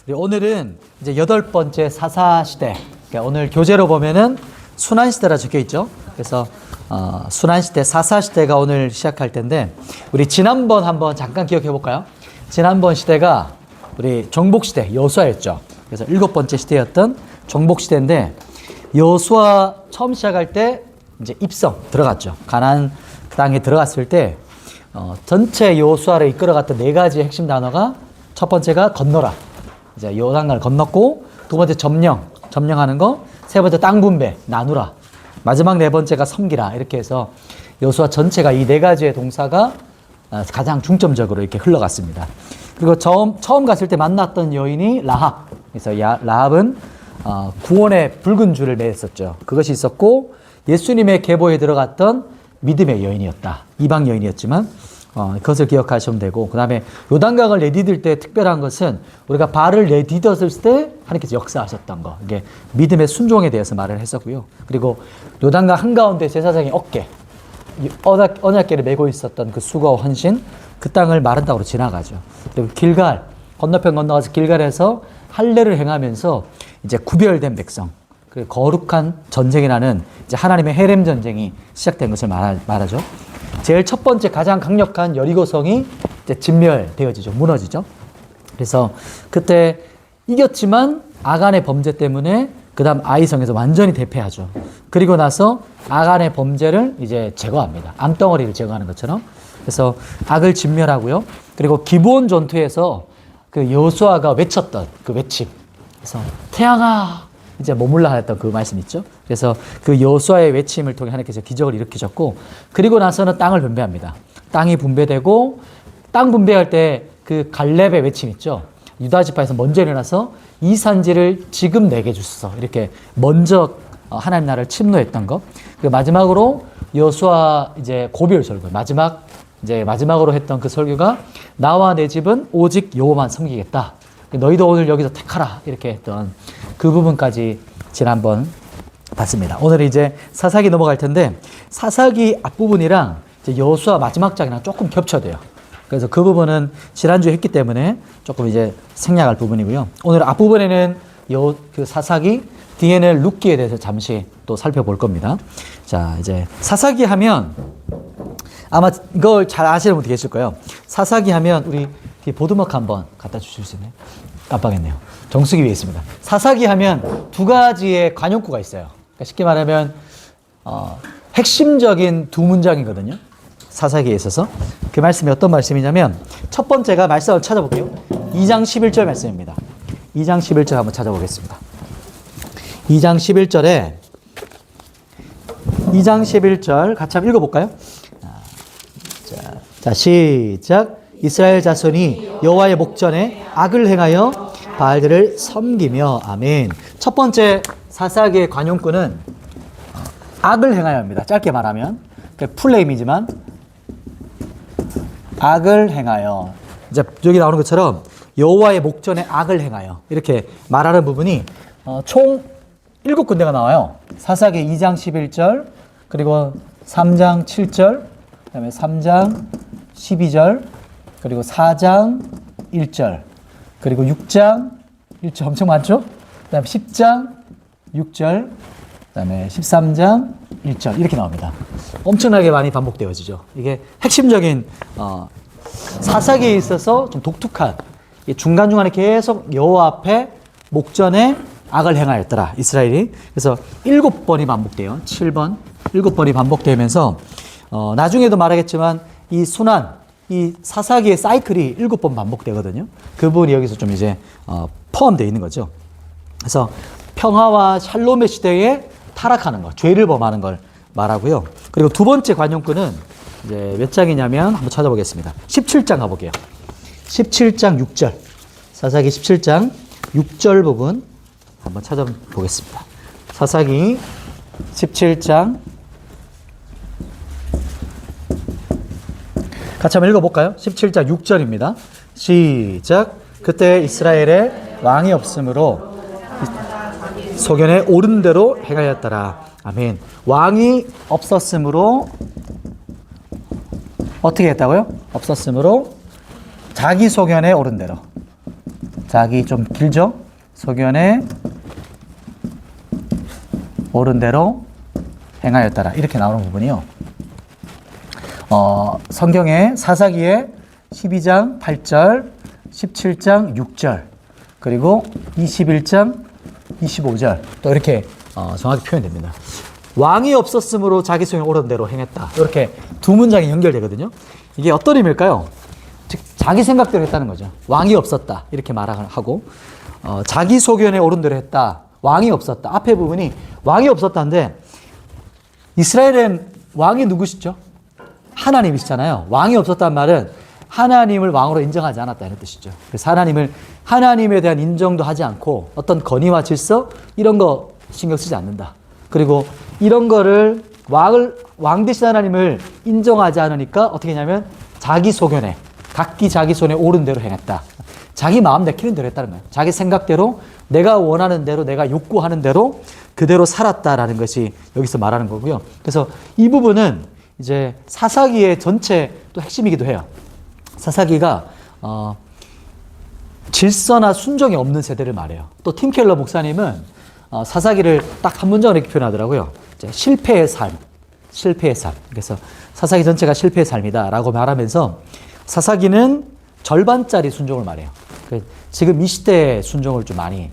오늘은 이제 8번째 사사시대. 그러니까 오늘 교재로 보면은 순환시대라 적혀 있죠. 그래서 순환시대, 사사시대가 오늘 시작할 텐데, 우리 지난번 한번 잠깐 기억해 볼까요? 지난번 시대가 우리 정복시대, 여호수아였죠. 그래서 7번째 시대였던 정복시대인데, 여호수아 처음 시작할 때 이제 입성 들어갔죠. 가나안 땅에 들어갔을 때 전체 여호수아를 이끌어갔던 4가지 핵심 단어가, 첫 번째가 건너라. 이제 요단강을 건넜고, 두 번째 점령하는 거, 세 번째 땅 분배, 나누라. 마지막 4번째가 섬기라. 이렇게 해서 여호수아 전체가 이 4가지의 동사가 가장 중점적으로 이렇게 흘러갔습니다. 그리고 처음 갔을 때 만났던 여인이 라합. 그래서 라합은 구원의 붉은 줄을 매었었죠. 그것이 있었고, 예수님의 계보에 들어갔던 믿음의 여인이었다. 이방 여인이었지만 그것을 기억하시면 되고, 그 다음에 요단강을 내디딜 때 특별한 것은 우리가 발을 내디뎠을 때 하나님께서 역사하셨던 거, 이게 믿음의 순종에 대해서 말을 했었고요. 그리고 요단강 한가운데 제사장의 어깨, 언약궤를 메고 있었던 그 수고와 헌신, 그 땅을 마른 땅으로 지나가죠. 그리고 길갈, 건너편 건너가서 길갈에서 할례를 행하면서 이제 구별된 백성, 그 거룩한 전쟁이라는 이제 하나님의 헤렘 전쟁이 시작된 것을 말하죠. 제일 첫 번째 가장 강력한 여리고성이 이제 진멸되어지죠. 무너지죠. 그래서 그때 이겼지만 아간의 범죄 때문에 그 다음 아이성에서 완전히 대패하죠. 그리고 나서 아간의 범죄를 이제 제거합니다. 암덩어리를 제거하는 것처럼. 그래서 악을 진멸하고요. 그리고 기브온 전투에서 그 여호수아가 외쳤던 그 외침. 그래서 태양아 이제 머물라 하였던 그 말씀 있죠. 그래서 그 여호수아의 외침을 통해 하나님께서 기적을 일으키셨고, 그리고 나서는 땅을 분배합니다. 땅이 분배되고, 땅 분배할 때 그 갈렙의 외침 있죠. 유다 지파에서 먼저 일어나서 이 산지를 지금 내게 주소서, 이렇게 먼저 하나님 나라를 침노했던 것. 그리고 마지막으로 여호수아 이제 고별 설교, 마지막으로 했던 그 설교가, 나와 내 집은 오직 여호와만 섬기겠다. 너희도 오늘 여기서 택하라. 이렇게 했던 그 부분까지 지난번 봤습니다. 오늘 이제 사사기 넘어갈 텐데, 사사기 앞부분이랑 이제 여호수아 마지막 장이랑 조금 겹쳐져요. 그래서 그 부분은 지난주에 했기 때문에 조금 이제 생략할 부분이고요. 오늘 앞부분에는 그 사사기, 뒤에는 룻기에 대해서 잠시 또 살펴볼 겁니다. 자, 이제 사사기 하면 아마 이걸 잘 아시는 분들 계실 거예요. 사사기 하면 우리 보드마크 한번 갖다 주실 수 있나요? 깜빡했네요. 정수기 위에 있습니다. 사사기 하면 2가지의 관용구가 있어요. 그러니까 쉽게 말하면 핵심적인 2문장이거든요. 사사기에 있어서. 그 말씀이 어떤 말씀이냐면, 첫 번째가 말씀을 찾아볼게요. 2장 11절 말씀입니다. 2장 11절 한번 찾아보겠습니다. 2장 11절에 2장 11절 같이 한번 읽어볼까요? 자, 시작. 이스라엘 자손이 여호와의 목전에 악을 행하여 바알들을 섬기며. 아멘. 첫 번째 사사기의 관용구는 악을 행하여 합니다. 짧게 말하면 풀네임이지만 악을 행하여, 이제 여기 나오는 것처럼 여호와의 목전에 악을 행하여, 이렇게 말하는 부분이 총 7군데가 나와요. 사사기 2장 11절, 그리고 3장 7절, 그 다음에 3장 12절, 그리고 4장 1절, 그리고 6장 1절, 엄청 많죠? 그 다음에 10장 6절, 그 다음에 13장 1절, 이렇게 나옵니다. 엄청나게 많이 반복되어지죠. 이게 핵심적인 사사기에 있어서 좀 독특한, 중간중간에 계속 여호와 앞에 목전에 악을 행하였더라, 이스라엘이. 그래서 7번이 반복돼요. 7번이 반복되면서 나중에도 말하겠지만 이 사사기의 사이클이 7번 반복되거든요. 그 부분이 여기서 좀 이제 포함되어 있는 거죠. 그래서 평화와 샬롬의 시대에 타락하는 것, 죄를 범하는 걸 말하고요. 그리고 두 번째 관용구는 이제 몇 장이냐면 한번 찾아보겠습니다. 17장 가볼게요. 17장 6절. 사사기 17장 6절 부분 한번 찾아보겠습니다. 사사기 17장 같이 한번 읽어볼까요? 17장 6절입니다. 시작. 그때 이스라엘에 왕이 없으므로 소견에 옳은 대로 행하였더라. 아멘. 왕이 없었으므로 어떻게 했다고요? 없었으므로 자기 소견에 옳은 대로. 자기 좀 길죠? 소견에 옳은 대로 행하였더라. 이렇게 나오는 부분이요. 성경의 사사기에 12장 8절, 17장 6절, 그리고 21장 25절 또 이렇게 정확히 표현됩니다. 왕이 없었으므로 자기 소견에 옳은 대로 행했다. 이렇게 두 문장이 연결되거든요. 이게 어떤 의미일까요? 즉 자기 생각대로 했다는 거죠. 왕이 없었다 이렇게 말하고 자기 소견에 옳은 대로 했다. 왕이 없었다. 앞에 부분이 왕이 없었다인데 이스라엘엔 왕이 누구시죠? 하나님이시잖아요. 왕이 없었단 말은 하나님을 왕으로 인정하지 않았다 이런 뜻이죠. 그래서 하나님에 대한 인정도 하지 않고 어떤 권위와 질서 이런 거 신경 쓰지 않는다. 그리고 이런 거를 왕 대신 하나님을 인정하지 않으니까 어떻게 했냐면 자기 소견에 각기 자기 손에 옳은 대로 행했다. 자기 마음 내키는 대로 했다는 거예요. 자기 생각대로 내가 원하는 대로 내가 욕구하는 대로 그대로 살았다라는 것이 여기서 말하는 거고요. 그래서 이 부분은 이제 사사기의 전체 또 핵심이기도 해요. 사사기가 질서나 순종이 없는 세대를 말해요. 또 팀 켈러 목사님은 사사기를 딱 한 문장으로 이렇게 표현하더라고요. 이제 실패의 삶. 그래서 사사기 전체가 실패의 삶이다라고 말하면서 사사기는 절반짜리 순종을 말해요. 지금 이 시대의 순종을 좀 많이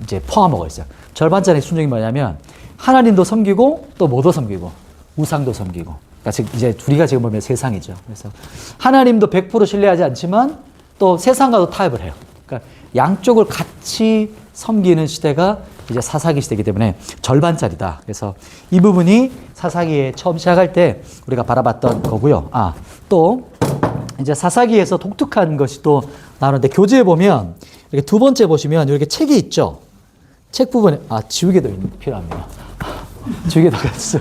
이제 포함하고 있어요. 절반짜리 순종이 뭐냐면 하나님도 섬기고 또 뭐도 섬기고 우상도 섬기고. 그러니까 이제 우리가 지금 보면 세상이죠. 그래서 하나님도 100% 신뢰하지 않지만 또 세상과도 타협을 해요. 그러니까 양쪽을 같이 섬기는 시대가 이제 사사기 시대이기 때문에 절반짜리다. 그래서 이 부분이 사사기에 처음 시작할 때 우리가 바라봤던 거고요. 또 이제 사사기에서 독특한 것이 또 나오는데 교재에 보면 이렇게 두 번째 보시면 이렇게 책이 있죠. 책 부분에 지우개도 필요합니다. 지우개도 같이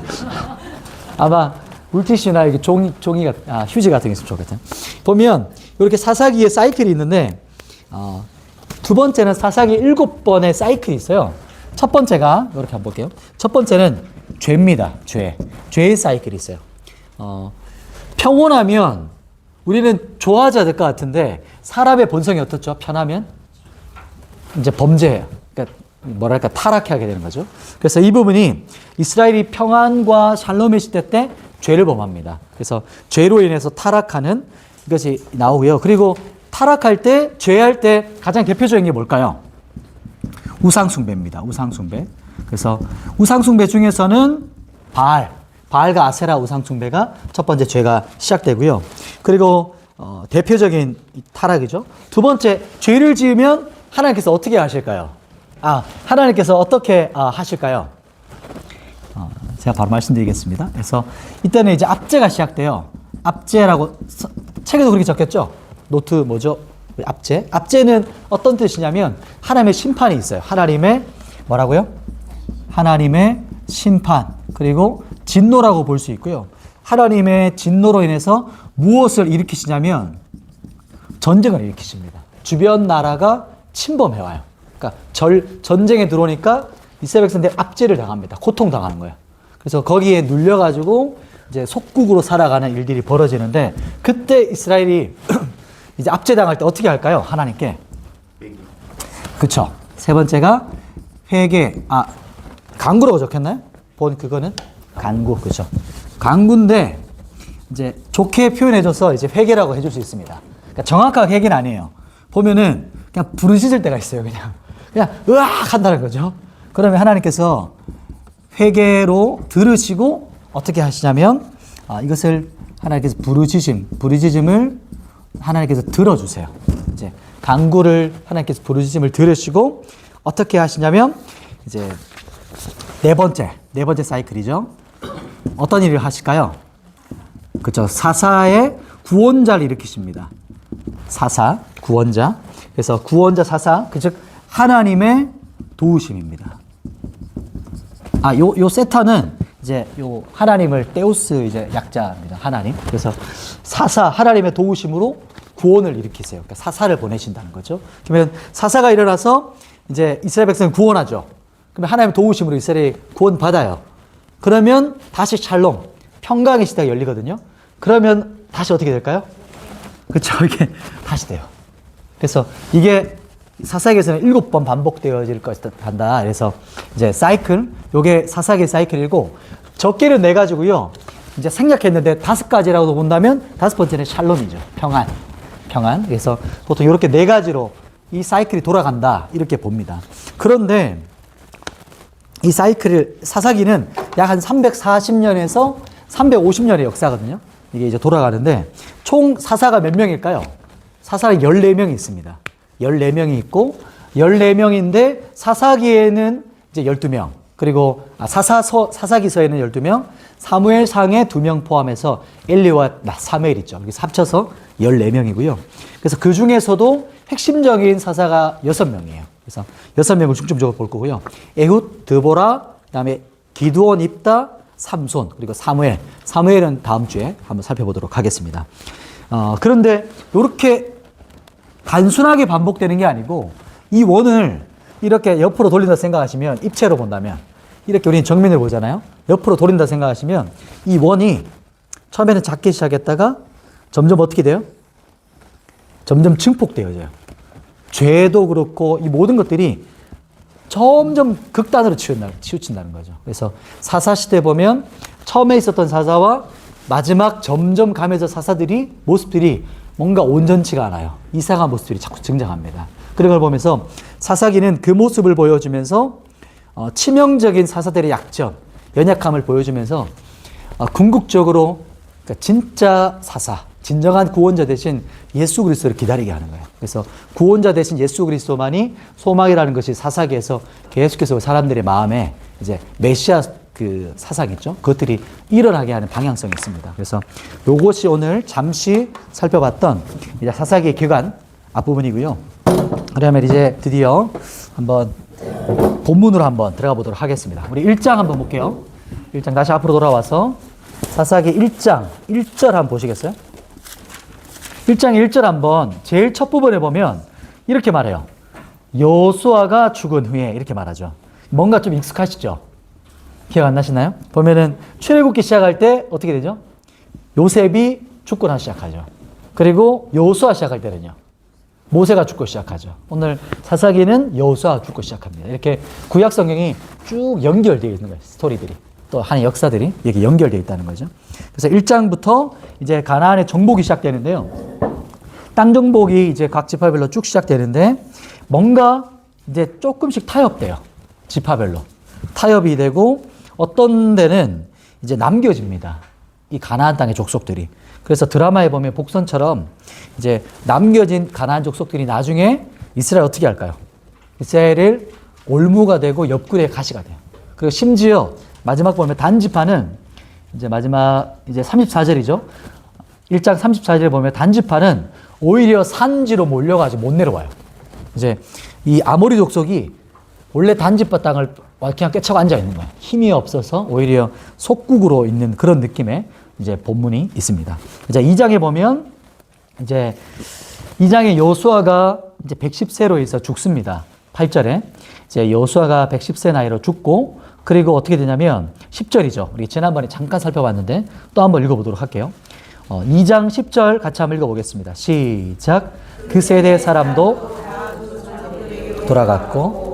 아마 물티슈나 이게 종이가 휴지 같은 게 있으면 좋겠다. 보면 이렇게 사사기에 사이클이 있는데 두 번째는 사사기 7번의 사이클이 있어요. 첫 번째가 이렇게 한번 볼게요. 첫 번째는 죄입니다. 죄의 사이클이 있어요. 평온하면 우리는 좋아하지 않을 것 같은데 사람의 본성이 어떻죠? 편하면 이제 범죄해요. 그러니까 뭐랄까 타락하게 되는 거죠. 그래서 이 부분이 이스라엘이 평안과 샬롬의 시대 때 죄를 범합니다. 그래서 죄로 인해서 타락하는 것이 나오고요. 그리고 타락할 때, 죄할 때 가장 대표적인 게 뭘까요? 우상숭배입니다. 우상숭배. 그래서 우상숭배 중에서는 바알과 아세라 우상숭배가 첫 번째 죄가 시작되고요. 그리고 대표적인 타락이죠. 두 번째, 죄를 지으면 하나님께서 어떻게 하실까요? 하나님께서 어떻게 하실까요? 제가 바로 말씀드리겠습니다. 그래서 이때는 이제 압제가 시작돼요. 압제라고 책에도 그렇게 적혔죠. 노트 뭐죠? 압제. 압제는 어떤 뜻이냐면 하나님의 심판이 있어요. 하나님의 뭐라고요? 하나님의 심판 그리고 진노라고 볼 수 있고요. 하나님의 진노로 인해서 무엇을 일으키시냐면 전쟁을 일으키십니다. 주변 나라가 침범해와요. 그러니까 전쟁에 들어오니까 이스라엘 백성들이 압제를 당합니다. 고통당하는 거예요. 그래서 거기에 눌려가지고 이제 속국으로 살아가는 일들이 벌어지는데 그때 이스라엘이 이제 압제당할 때 어떻게 할까요? 하나님께. 그쵸. 세 번째가 회개. 간구라고 적혔나요? 그거는 간구. 그죠. 간구인데 이제 좋게 표현해줘서 이제 회개라고 해줄 수 있습니다. 그러니까 정확하게 회개는 아니에요. 보면은 그냥 부르짖을 때가 있어요. 그냥 으악 한다는 거죠. 그러면 하나님께서 회개로 들으시고 어떻게 하시냐면 이것을 하나님께서 부르짖음을 하나님께서 들어주세요. 이제 간구를 하나님께서 부르짖음을 들으시고 어떻게 하시냐면 이제 네 번째 사이클이죠. 어떤 일을 하실까요? 그렇죠. 사사의 구원자를 일으키십니다. 사사, 구원자. 그래서 구원자 사사, 즉 하나님의 도우심입니다. 요 세타는 이제 요 하나님을 데우스 이제 약자입니다. 하나님. 그래서 사사 하나님의 도우심으로 구원을 일으키세요. 그러니까 사사를 보내신다는 거죠. 그러면 사사가 일어나서 이제 이스라엘 백성을 구원하죠. 그러면 하나님의 도우심으로 이스라엘이 구원받아요. 그러면 다시 샬롬, 평강의 시대가 열리거든요. 그러면 다시 어떻게 될까요? 그렇죠. 이게 다시 돼요. 그래서 이게 사사기에서는 7번 반복되어질 것한다. 그래서 이제 사이클, 요게 사사기 사이클이고 적게는 내 가지고요. 이제 생략했는데 5가지라고 본다면 5번째는 샬롬이죠. 평안. 평안. 그래서 보통 이렇게 4가지로 이 사이클이 돌아간다. 이렇게 봅니다. 그런데 이 사이클을 사사기는 약 한 340년에서 350년의 역사거든요. 이게 이제 돌아가는데 총 사사가 몇 명일까요? 사사가 14명이 있습니다. 14명이 있고 14명인데 사사기에는 이제 12명. 그리고 사사기서에는 12명, 사무엘상에 2명 포함해서 엘리와 사무엘 있죠. 여기서 합쳐서 14명이고요. 그래서 그 중에서도 핵심적인 사사가 6명이에요. 그래서 6명을 중점적으로 볼 거고요. 에훗, 드보라, 그다음에 기드온, 입다, 삼손, 그리고 사무엘. 사무엘은 다음 주에 한번 살펴보도록 하겠습니다. 그런데 이렇게 단순하게 반복되는 게 아니고 이 원을 이렇게 옆으로 돌린다 생각하시면 입체로 본다면 이렇게 우리는 정면을 보잖아요. 옆으로 돌린다 생각하시면 이 원이 처음에는 작게 시작했다가 점점 어떻게 돼요? 점점 증폭되어져요. 죄도 그렇고 이 모든 것들이 점점 극단으로 치우친다는 거죠. 그래서 사사시대 보면 처음에 있었던 사사와 마지막 점점 가면서 사사들이 모습들이 뭔가 온전치가 않아요. 이상한 모습들이 자꾸 등장합니다. 그런 걸 보면서 사사기는 그 모습을 보여주면서 치명적인 사사들의 약점, 연약함을 보여주면서 궁극적으로 그러니까 진짜 사사, 진정한 구원자 대신 예수 그리스도를 기다리게 하는 거예요. 그래서 구원자 대신 예수 그리스도만이 소망이라는 것이 사사기에서 계속해서 사람들의 마음에 이제 메시아 그 사상 있죠. 그것들이 일어나게 하는 방향성이 있습니다. 그래서 요것이 오늘 잠시 살펴봤던 이제 사사기의 기간 앞부분이고요. 그러면 이제 드디어 한번 본문으로 한번 들어가 보도록 하겠습니다. 우리 1장 한번 볼게요. 1장 다시 앞으로 돌아와서 사사기 1장 1절 한번 보시겠어요? 1장 1절 한번 제일 첫 부분에 보면 이렇게 말해요. 여호수아가 죽은 후에 이렇게 말하죠. 뭔가 좀 익숙하시죠? 기억 안 나시나요? 보면은 출애굽기 시작할 때 어떻게 되죠? 요셉이 죽고 나서 시작하죠. 그리고 여호수아 시작할 때는요. 모세가 죽고 시작하죠. 오늘 사사기는 여호수아 죽고 시작합니다. 이렇게 구약 성경이 쭉 연결되어 있는 거예요. 스토리들이. 또 하나의 역사들이 이렇게 연결되어 있다는 거죠. 그래서 1장부터 이제 가나안의 정복이 시작되는데요. 땅 정복이 이제 각 지파별로 쭉 시작되는데 뭔가 이제 조금씩 타협돼요. 지파별로. 타협이 되고 어떤 데는 이제 남겨집니다. 이 가나안 땅의 족속들이. 그래서 드라마에 보면 복선처럼 이제 남겨진 가나안 족속들이 나중에 이스라엘 어떻게 할까요? 이스라엘을 올무가 되고 옆구리에 가시가 돼요. 그리고 심지어 마지막 보면 단지파는 이제 마지막 이제 34절이죠. 1장 34절에 보면 단지파는 오히려 산지로 몰려가지고 못 내려와요. 이제 이 아모리 족속이 원래 단지파 땅을 그냥 꿰차고 앉아 있는 거예요. 힘이 없어서 오히려 속국으로 있는 그런 느낌의 이제 본문이 있습니다. 이제 2장에 보면 이제 2장에 여호수아가 이제 110세로 해서 죽습니다. 8절에 이제 여호수아가 110세 나이로 죽고 그리고 어떻게 되냐면 10절이죠. 우리 지난번에 잠깐 살펴봤는데 또 한번 읽어보도록 할게요. 2장 10절 같이 한번 읽어보겠습니다. 시작. 그 세대 사람도 돌아갔고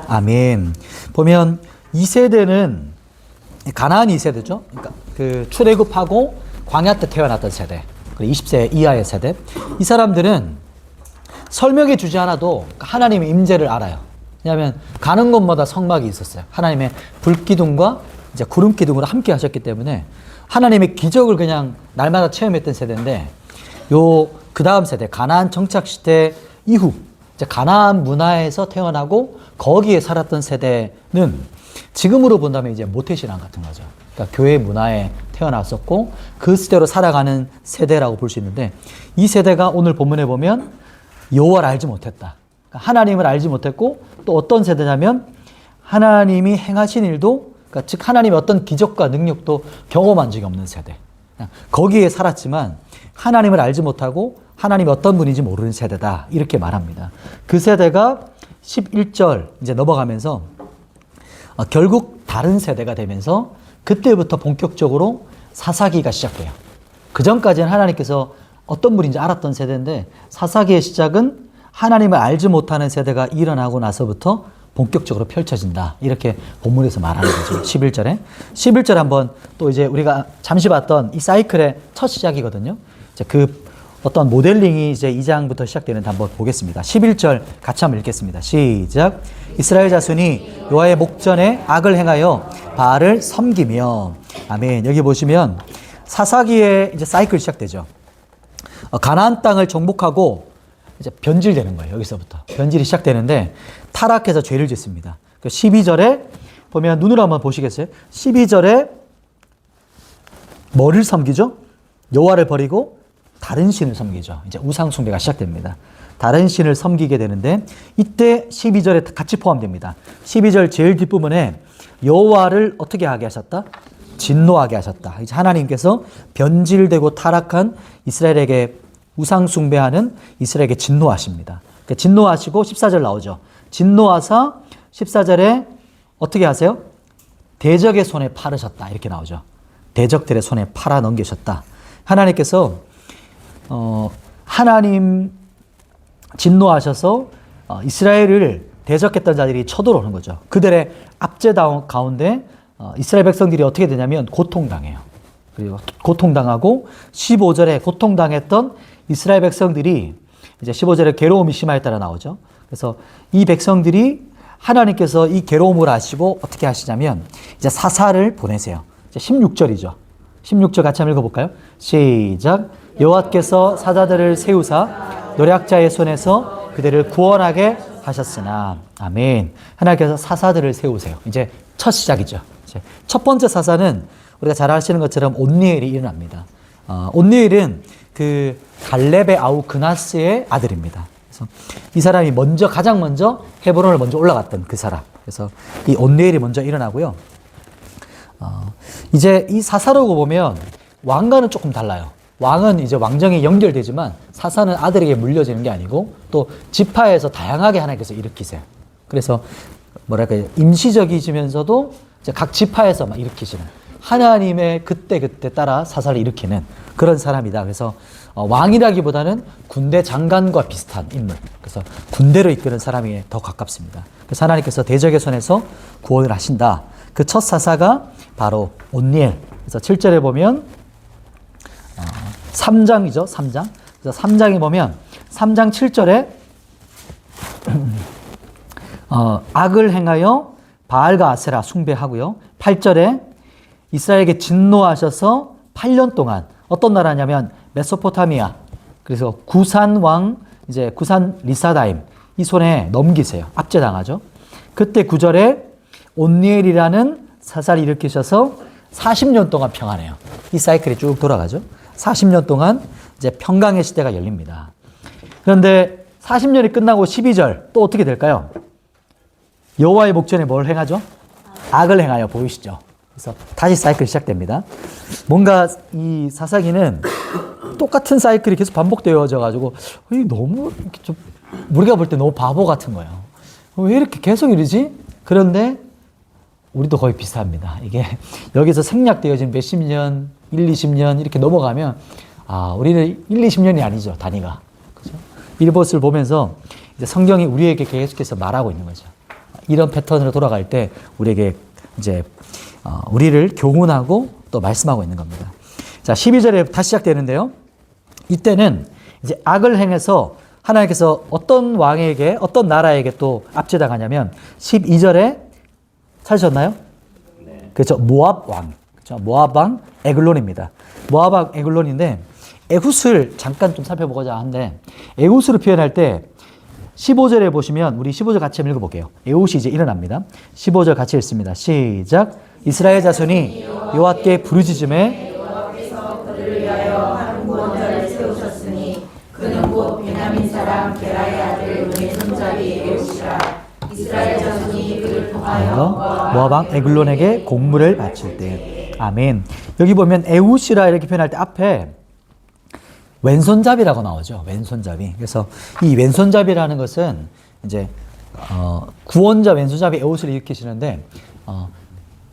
아멘. 보면 이 세대는 가나안 2세대죠. 그러니까 그 출애굽하고 광야 때 태어났던 세대. 그리고 20세 이하의 세대. 이 사람들은 설명해 주지 않아도 하나님의 임재를 알아요. 왜냐하면 가는 곳마다 성막이 있었어요. 하나님의 불기둥과 이제 구름 기둥으로 함께 하셨기 때문에 하나님의 기적을 그냥 날마다 체험했던 세대인데 그 다음 세대 가나안 정착 시대 이후 이제 가나안 문화에서 태어나고 거기에 살았던 세대는 지금으로 본다면 이제 모태신앙 같은 거죠. 그러니까 교회 문화에 태어났었고 그 시대로 살아가는 세대라고 볼 수 있는데 이 세대가 오늘 본문에 보면 여호와를 알지 못했다. 그러니까 하나님을 알지 못했고 또 어떤 세대냐면 하나님이 행하신 일도 그러니까 즉 하나님의 어떤 기적과 능력도 경험한 적이 없는 세대. 거기에 살았지만 하나님을 알지 못하고 하나님이 어떤 분인지 모르는 세대다. 이렇게 말합니다. 그 세대가 11절 이제 넘어가면서 결국 다른 세대가 되면서 그때부터 본격적으로 사사기가 시작돼요. 그 전까지는 하나님께서 어떤 분인지 알았던 세대인데 사사기의 시작은 하나님을 알지 못하는 세대가 일어나고 나서부터 본격적으로 펼쳐진다. 이렇게 본문에서 말하는 거죠. 11절에. 11절 한번 또 이제 우리가 잠시 봤던 이 사이클의 첫 시작이거든요. 이제 그 어떤 모델링이 이제 2장부터 시작되는데 한번 보겠습니다. 11절 같이 한번 읽겠습니다. 시작. 이스라엘 자손이 여호와의 목전에 악을 행하여 바알을 섬기며. 아멘. 여기 보시면 사사기의 이제 사이클 시작되죠. 가나안 땅을 정복하고 이제 변질되는 거예요. 여기서부터 변질이 시작되는데 타락해서 죄를 짓습니다. 12절에 보면 눈으로 한번 보시겠어요? 12절에 뭐를 섬기죠? 여호와를 버리고 다른 신을 섬기죠. 이제 우상 숭배가 시작됩니다. 다른 신을 섬기게 되는데 이때 12절에 같이 포함됩니다. 12절 제일 뒷부분에 여호와를 어떻게 하게 하셨다? 진노하게 하셨다. 이제 하나님께서 변질되고 타락한 이스라엘에게 우상 숭배하는 이스라엘에게 진노하십니다. 그러니까 진노하시고 14절 나오죠. 진노하사 14절에 어떻게 하세요? 대적의 손에 팔으셨다. 이렇게 나오죠. 대적들의 손에 팔아 넘기셨다. 하나님께서 하나님 진노하셔서 이스라엘을 대적했던 자들이 쳐들어오는 거죠. 그들의 압제 가운데 이스라엘 백성들이 어떻게 되냐면 고통당해요. 그리고 고통당하고 15절에 고통당했던 이스라엘 백성들이 이제 15절에 괴로움이 심하였다라 나오죠. 그래서 이 백성들이 하나님께서 이 괴로움을 아시고 어떻게 하시냐면 이제 사사를 보내세요. 이제 16절이죠. 16절 같이 한번 읽어볼까요? 시작. 여호와께서 사자들을 세우사 노략자의 손에서 그들을 구원하게 하셨으나. 아멘. 하나님께서 사사들을 세우세요. 이제 첫 시작이죠. 이제 첫 번째 사사는 우리가 잘 아시는 것처럼 온니엘이 일어납니다. 온니엘은 그 갈렙의 아우 그나스의 아들입니다. 그래서 이 사람이 가장 먼저 헤브론을 먼저 올라갔던 그 사람. 그래서 이 온니엘이 먼저 일어나고요. 이제 이 사사라고 보면 왕과는 조금 달라요. 왕은 이제 왕정이 연결되지만 사사는 아들에게 물려지는 게 아니고 또 지파에서 다양하게 하나님께서 일으키세요. 그래서 뭐랄까 임시적이시면서도 이제 각 지파에서 막 일으키시는 하나님의 그때그때 따라 사사를 일으키는 그런 사람이다. 그래서 왕이라기보다는 군대 장관과 비슷한 인물. 그래서 군대로 이끄는 사람이 더 가깝습니다. 그래서 하나님께서 대적의 손에서 구원을 하신다. 그 첫 사사가 바로 온니엘. 그래서 7절에 보면 3장이죠. 3장. 그래서 3장에 보면 3장 7절에 악을 행하여 바알과 아세라 숭배하고요. 8절에 이스라엘에게 진노하셔서 8년 동안 어떤 나라냐면 메소포타미아, 그래서 구산 왕, 이제 구산 리사다임 이 손에 넘기세요. 압제당하죠. 그때 9절에 온니엘이라는 사사를 일으키셔서 40년 동안 평안해요. 이 사이클이 쭉 돌아가죠. 40년 동안 이제 평강의 시대가 열립니다. 그런데 40년이 끝나고 12절 또 어떻게 될까요? 여호와의 목전에 뭘 행하죠? 악을 행하여. 보이시죠? 그래서 다시 사이클이 시작됩니다. 뭔가 이 사사기는 똑같은 사이클이 계속 반복되어져 가지고 너무 좀 우리가 볼 때 너무 바보 같은 거예요. 왜 이렇게 계속 이러지? 그런데 우리도 거의 비슷합니다. 이게 여기서 생략되어진 몇십 년, 1, 20년 이렇게 넘어가면 우리는 1, 20년이 아니죠. 단위가. 그죠? 이것을 보면서 이제 성경이 우리에게 계속해서 말하고 있는 거죠. 이런 패턴으로 돌아갈 때 우리에게 이제 우리를 교훈하고 또 말씀하고 있는 겁니다. 자, 12절에 다시 시작되는데요. 이때는 이제 악을 행해서 하나님께서 어떤 왕에게, 어떤 나라에게 또 압제당하냐면 12절에 찾으셨나요? 네. 그렇죠. 모압 왕. 그렇죠. 모압 왕 에글론입니다. 모압 왕 에글론인데 에훗을 잠깐 좀 살펴보고자 하는데 에훗으로 표현할 때 15절에 보시면 우리 15절 같이 한번 읽어볼게요. 에훗이 이제 일어납니다. 15절 같이 읽습니다. 시작. 이스라엘 자손이 여호와께 부르짖음에 여호와께서 그들을 위하여 한 구원자를 세우셨으니 그는 곧 베냐민 사람 게라의 아들 왼손잡이 에훗이라. 이스라엘 자손이 그를 통하여 모압 왕 에글론에게 공물을 바칠 때. 아멘. 여기 보면 에훗이라 이렇게 표현할 때 앞에 왼손잡이라고 나오죠. 왼손잡이. 그래서 이 왼손잡이라는 것은 이제 구원자 왼손잡이 에훗을 일으키시는데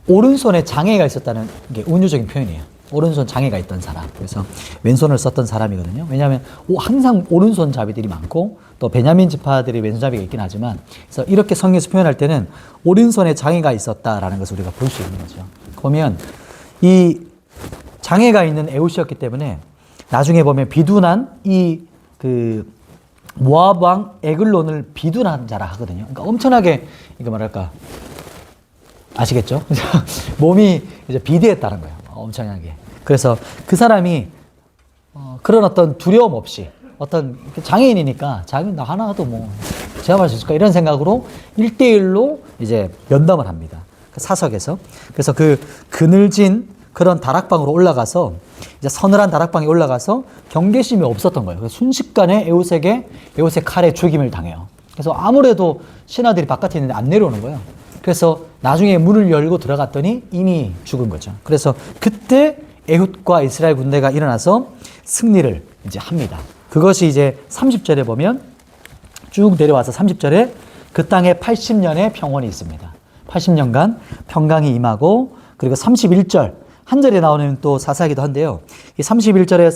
오른손에 장애가 있었다는 게 은유적인 표현이에요. 오른손 장애가 있던 사람. 그래서 왼손을 썼던 사람이거든요. 왜냐하면 항상 오른손 자비들이 많고 또 베냐민 지파들이 왼손 자비가 있긴 하지만 그래서 이렇게 성경에서 표현할 때는 오른손에 장애가 있었다라는 것을 우리가 볼 수 있는 거죠. 보면 이 장애가 있는 에웃이었기 때문에 나중에 보면 비둔한 모압 왕 에글론을 비둔한 자라 하거든요. 그러니까 엄청나게 이거 뭐랄까 아시겠죠? 몸이 이제 비대했다는 거예요. 엄청나게. 그래서 그 사람이 그런 어떤 두려움 없이 어떤 장애인이니까 자기 나 하나도 뭐 제압할 수 있을까 이런 생각으로 1대1로 이제 면담을 합니다. 그 사석에서. 그래서 그 그늘진 그런 다락방으로 올라가서 이제 서늘한 다락방에 올라가서 경계심이 없었던 거예요. 그래서 순식간에 에웃의 칼에 죽임을 당해요. 그래서 아무래도 신하들이 바깥에 있는데 안 내려오는 거예요. 그래서 나중에 문을 열고 들어갔더니 이미 죽은 거죠. 그래서 그때 에훗과 이스라엘 군대가 일어나서 승리를 이제 합니다. 그것이 이제 30절에 보면 쭉 내려와서 30절에 그 땅에 80년의 평원이 있습니다. 80년간 평강이 임하고 그리고 31절 한 절에 나오는 또 사사이기도 한데요. 이 31절에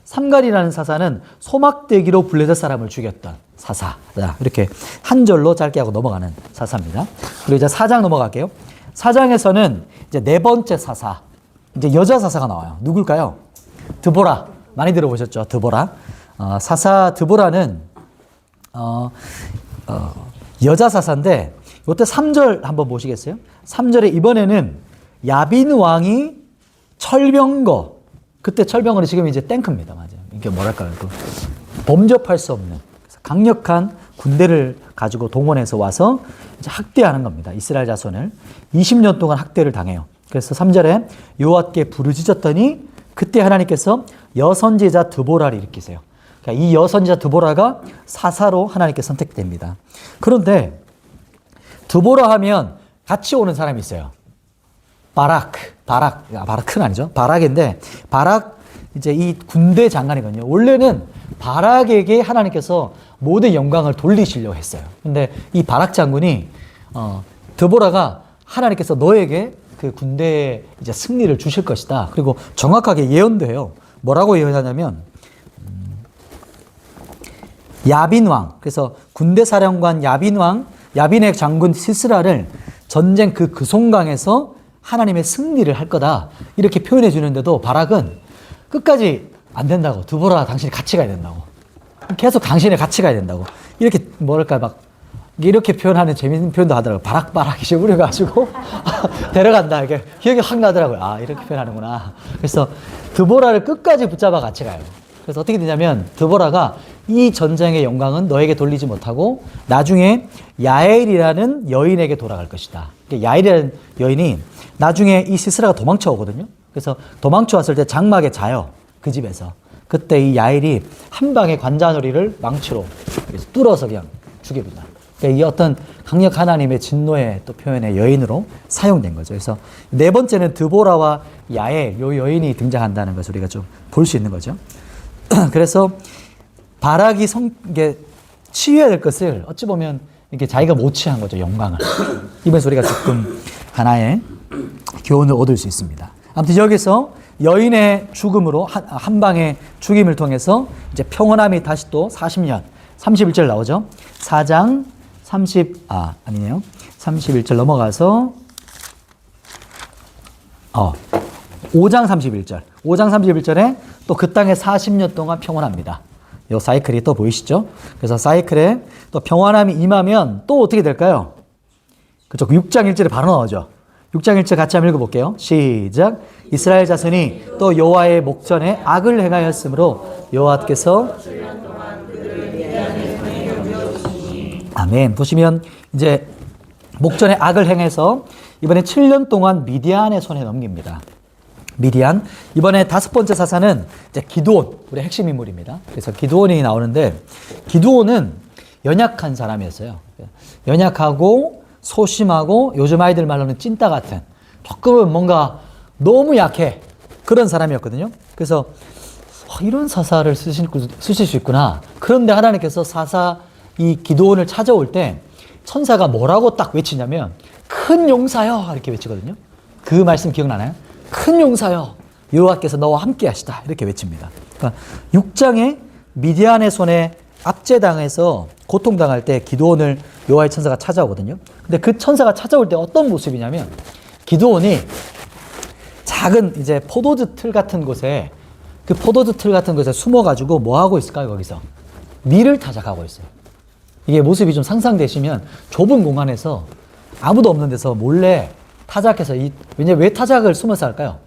삼갈이라는 사사는 소막대기로 블레셋 사람을 죽였던 사사. 이렇게 한 절로 짧게 하고 넘어가는 사사입니다. 그리고 이제 4장 넘어갈게요. 4장에서는 이제 네 번째 사사, 이제 여자 사사가 나와요. 누굴까요? 드보라. 많이 들어보셨죠? 드보라. 사사 드보라는 여자 사사인데 이때 3절 한번 보시겠어요? 3절에 이번에는 야빈 왕이 철병거, 그때 철병거는 지금 이제 탱크입니다. 맞아요. 이게 뭐랄까요? 범접할 수 없는 강력한 군대를 가지고 동원해서 와서 이제 학대하는 겁니다. 이스라엘 자손을 20년 동안 학대를 당해요. 그래서 3절에 여호와께 부르짖었더니 그때 하나님께서 여선지자 드보라를 일으키세요. 그러니까 이 여선지자 드보라가 사사로 하나님께 선택됩니다. 그런데 드보라 하면 같이 오는 사람이 있어요. 바락은 아니죠. 바락인데 바락 이제 이 군대 장관이거든요. 원래는 바락에게 하나님께서 모든 영광을 돌리시려고 했어요. 근데 이 바락 장군이 드보라가 하나님께서 너에게 그 군대에 이제 승리를 주실 것이다. 그리고 정확하게 예언도 해요. 뭐라고 예언하냐면 야빈 왕, 그래서 군대 사령관 야빈 왕, 야빈의 장군 시스라를 전쟁 그 송강에서 하나님의 승리를 할 거다. 이렇게 표현해 주는데도 바락은 끝까지 안 된다고. 드보라 당신이 같이 가야 된다고. 계속 당신이 같이 가야 된다고. 이렇게 뭐랄까 막 이렇게 표현하는 재밌는 표현도 하더라고요. 바락바락 이제 우려가지고 데려간다. 이렇게 기억이 확 나더라고요. 아, 이렇게 표현하는구나. 그래서 드보라를 끝까지 붙잡아 같이 가요. 그래서 어떻게 되냐면 드보라가 이 전쟁의 영광은 너에게 돌리지 못하고 나중에 야엘이라는 여인에게 돌아갈 것이다. 야엘이라는 여인이 나중에 이 시스라가 도망쳐 오거든요. 그래서 도망쳐 왔을 때 장막에 자요. 그 집에서. 그때 이 야엘이 한 방에 관자놀이를 망치로 뚫어서 그냥 죽여버린다. 그러니까 이 어떤 강력 하나님의 진노의 또 표현의 여인으로 사용된 거죠. 그래서 네 번째는 드보라와 야엘, 요 여인이 등장한다는 것을 우리가 좀 볼 수 있는 거죠. 그래서 바락이 이게 취해야 될 것을 어찌 보면 이렇게 자기가 못 취한 거죠. 영광을. 이번에서 우리가 조금 하나의 교훈을 얻을 수 있습니다. 아무튼 여기서 여인의 죽음으로 한 방의 죽임을 통해서 이제 평온함이 다시 또 40년 31절 나오죠. 4장 31절 넘어가서 5장 31절. 5장 31절에 또 그 땅에 40년 동안 평온합니다. 요 사이클이 또 보이시죠? 그래서 사이클에 또 평안함이 임하면 또 어떻게 될까요? 그쪽 6장 1절에 바로 나오죠. 6장 1절 같이 한번 읽어볼게요. 시작. 이스라엘 자손이 또 여호와의 목전에 악을 행하였으므로 여호와께서 아멘. 보시면 이제 목전에 악을 행해서 이번에 7년 동안 미디안의 손에 넘깁니다. 미디안. 이번에 다섯 번째 사사는 이제 기드온, 우리 핵심 인물입니다. 그래서 기드온이 나오는데 기드온은 연약한 사람이었어요. 연약하고 소심하고 요즘 아이들 말로는 찐따 같은 조금은 뭔가 너무 약해 그런 사람이었거든요. 그래서 이런 사사를 쓰실 수 있구나. 그런데 하나님께서 이 기드온을 찾아올 때 천사가 뭐라고 딱 외치냐면 큰 용사여 이렇게 외치거든요. 그 말씀 기억나나요? 큰 용사여 여호와께서 너와 함께 하시다 이렇게 외칩니다. 그러니까 6장에 미디안의 손에 압제당해서 고통당할 때 기드온을 여호와의 천사가 찾아오거든요. 근데 그 천사가 찾아올 때 어떤 모습이냐면 기드온이 작은 이제 포도주 틀 같은 곳에 숨어가지고 뭐 하고 있을까요? 거기서 밀을 타작하고 있어요. 이게 모습이 좀 상상되시면 좁은 공간에서 아무도 없는 데서 몰래 타작해서 왜 타작을 숨어서 할까요?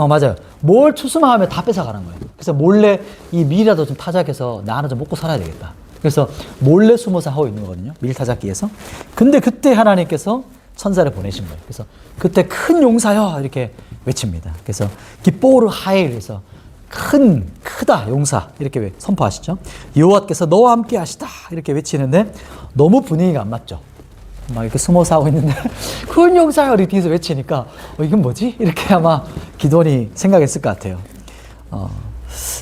맞아요. 뭘 추수하면 다 뺏어가는 거예요. 그래서 몰래 이 밀이라도 좀 타작해서 나 하나 좀 먹고 살아야 되겠다. 그래서 몰래 숨어서 하고 있는 거거든요. 밀 타작기에서. 근데 그때 하나님께서 천사를 보내신 거예요. 그래서 그때 큰 용사여 이렇게 외칩니다. 그래서 기뽀르 하일에서 크다 용사 이렇게 선포하시죠. 여호와께서 너와 함께 하시다 이렇게 외치는데 너무 분위기가 안 맞죠. 막 이렇게 숨어서 하고 있는데 큰 용사여 이렇게 뒤에서 외치니까 이건 뭐지? 이렇게 아마 기드온이 생각했을 것 같아요.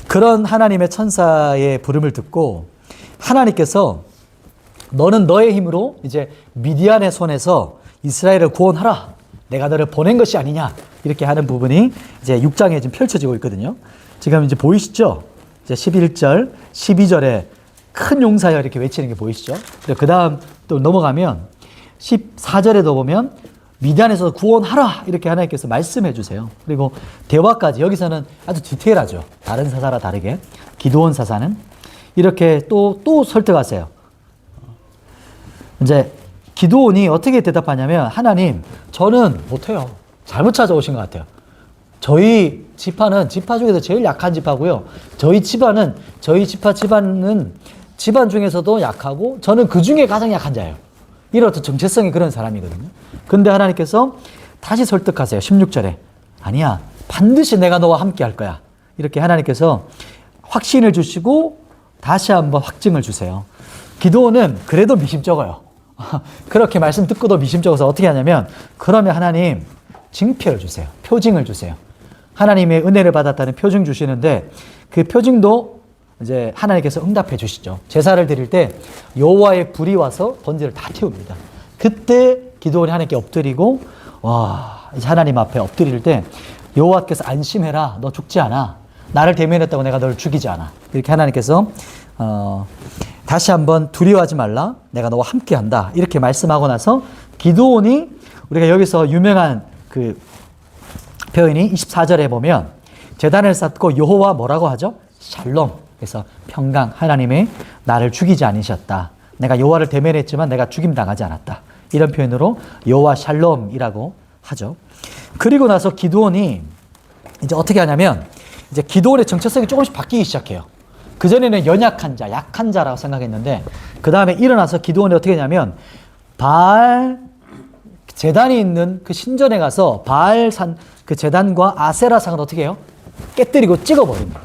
그런 하나님의 천사의 부름을 듣고 하나님께서 너는 너의 힘으로 이제 미디안의 손에서 이스라엘을 구원하라. 내가 너를 보낸 것이 아니냐. 이렇게 하는 부분이 이제 6장에 지금 펼쳐지고 있거든요. 지금 이제 보이시죠? 이제 11절, 12절에 큰 용사여 이렇게 외치는 게 보이시죠? 그 다음 또 넘어가면 14절에도 보면 미디안에서 구원하라 이렇게 하나님께서 말씀해 주세요. 그리고 대화까지 여기서는 아주 디테일하죠. 다른 사사와 다르게 기드온 사사는 이렇게 또 설득하세요. 이제 기드온이 어떻게 대답하냐면 하나님 저는 못해요. 잘못 찾아오신 것 같아요. 저희 지파 중에서 제일 약한 지파고요. 저희 집안은 집안 중에서도 약하고 저는 그 중에 가장 약한 자예요. 이런 정체성이 그런 사람이거든요. 근데 하나님께서 다시 설득하세요. 16절에 아니야 반드시 내가 너와 함께 할 거야. 이렇게 하나님께서 확신을 주시고 다시 한번 확증을 주세요. 기드온은 그래도 미심쩍어요. 그렇게 말씀 듣고도 미심쩍어서 어떻게 하냐면 그러면 하나님 징표를 주세요. 표징을 주세요. 하나님의 은혜를 받았다는 표징 주시는데 그 표징도 이제 하나님께서 응답해 주시죠. 제사를 드릴 때 여호와의 불이 와서 번제를 다 태웁니다. 그때 기드온이 하나님께 엎드리고 이제 하나님 앞에 엎드릴 때 여호와께서 안심해라. 너 죽지 않아. 나를 대면했다고 내가 너를 죽이지 않아. 이렇게 하나님께서 다시 한번 두려워하지 말라. 내가 너와 함께 한다. 이렇게 말씀하고 나서 기드온이 우리가 여기서 유명한 그 표현이 24절에 보면 제단을 쌓고 여호와 뭐라고 하죠? 샬롬. 그래서 평강 하나님이 나를 죽이지 않으셨다. 내가 여호와를 대면했지만 내가 죽임당하지 않았다. 이런 표현으로 여호와 샬롬이라고 하죠. 그리고 나서 기드온이 이제 어떻게 하냐면 이제 기드온의 정체성이 조금씩 바뀌기 시작해요. 그전에는 연약한 자, 약한 자라고 생각했는데 그 다음에 일어나서 기드온이 어떻게 하냐면 바알 제단이 있는 그 신전에 가서 바알산 그 제단과 아세라상을 어떻게 해요? 깨뜨리고 찍어버립니다.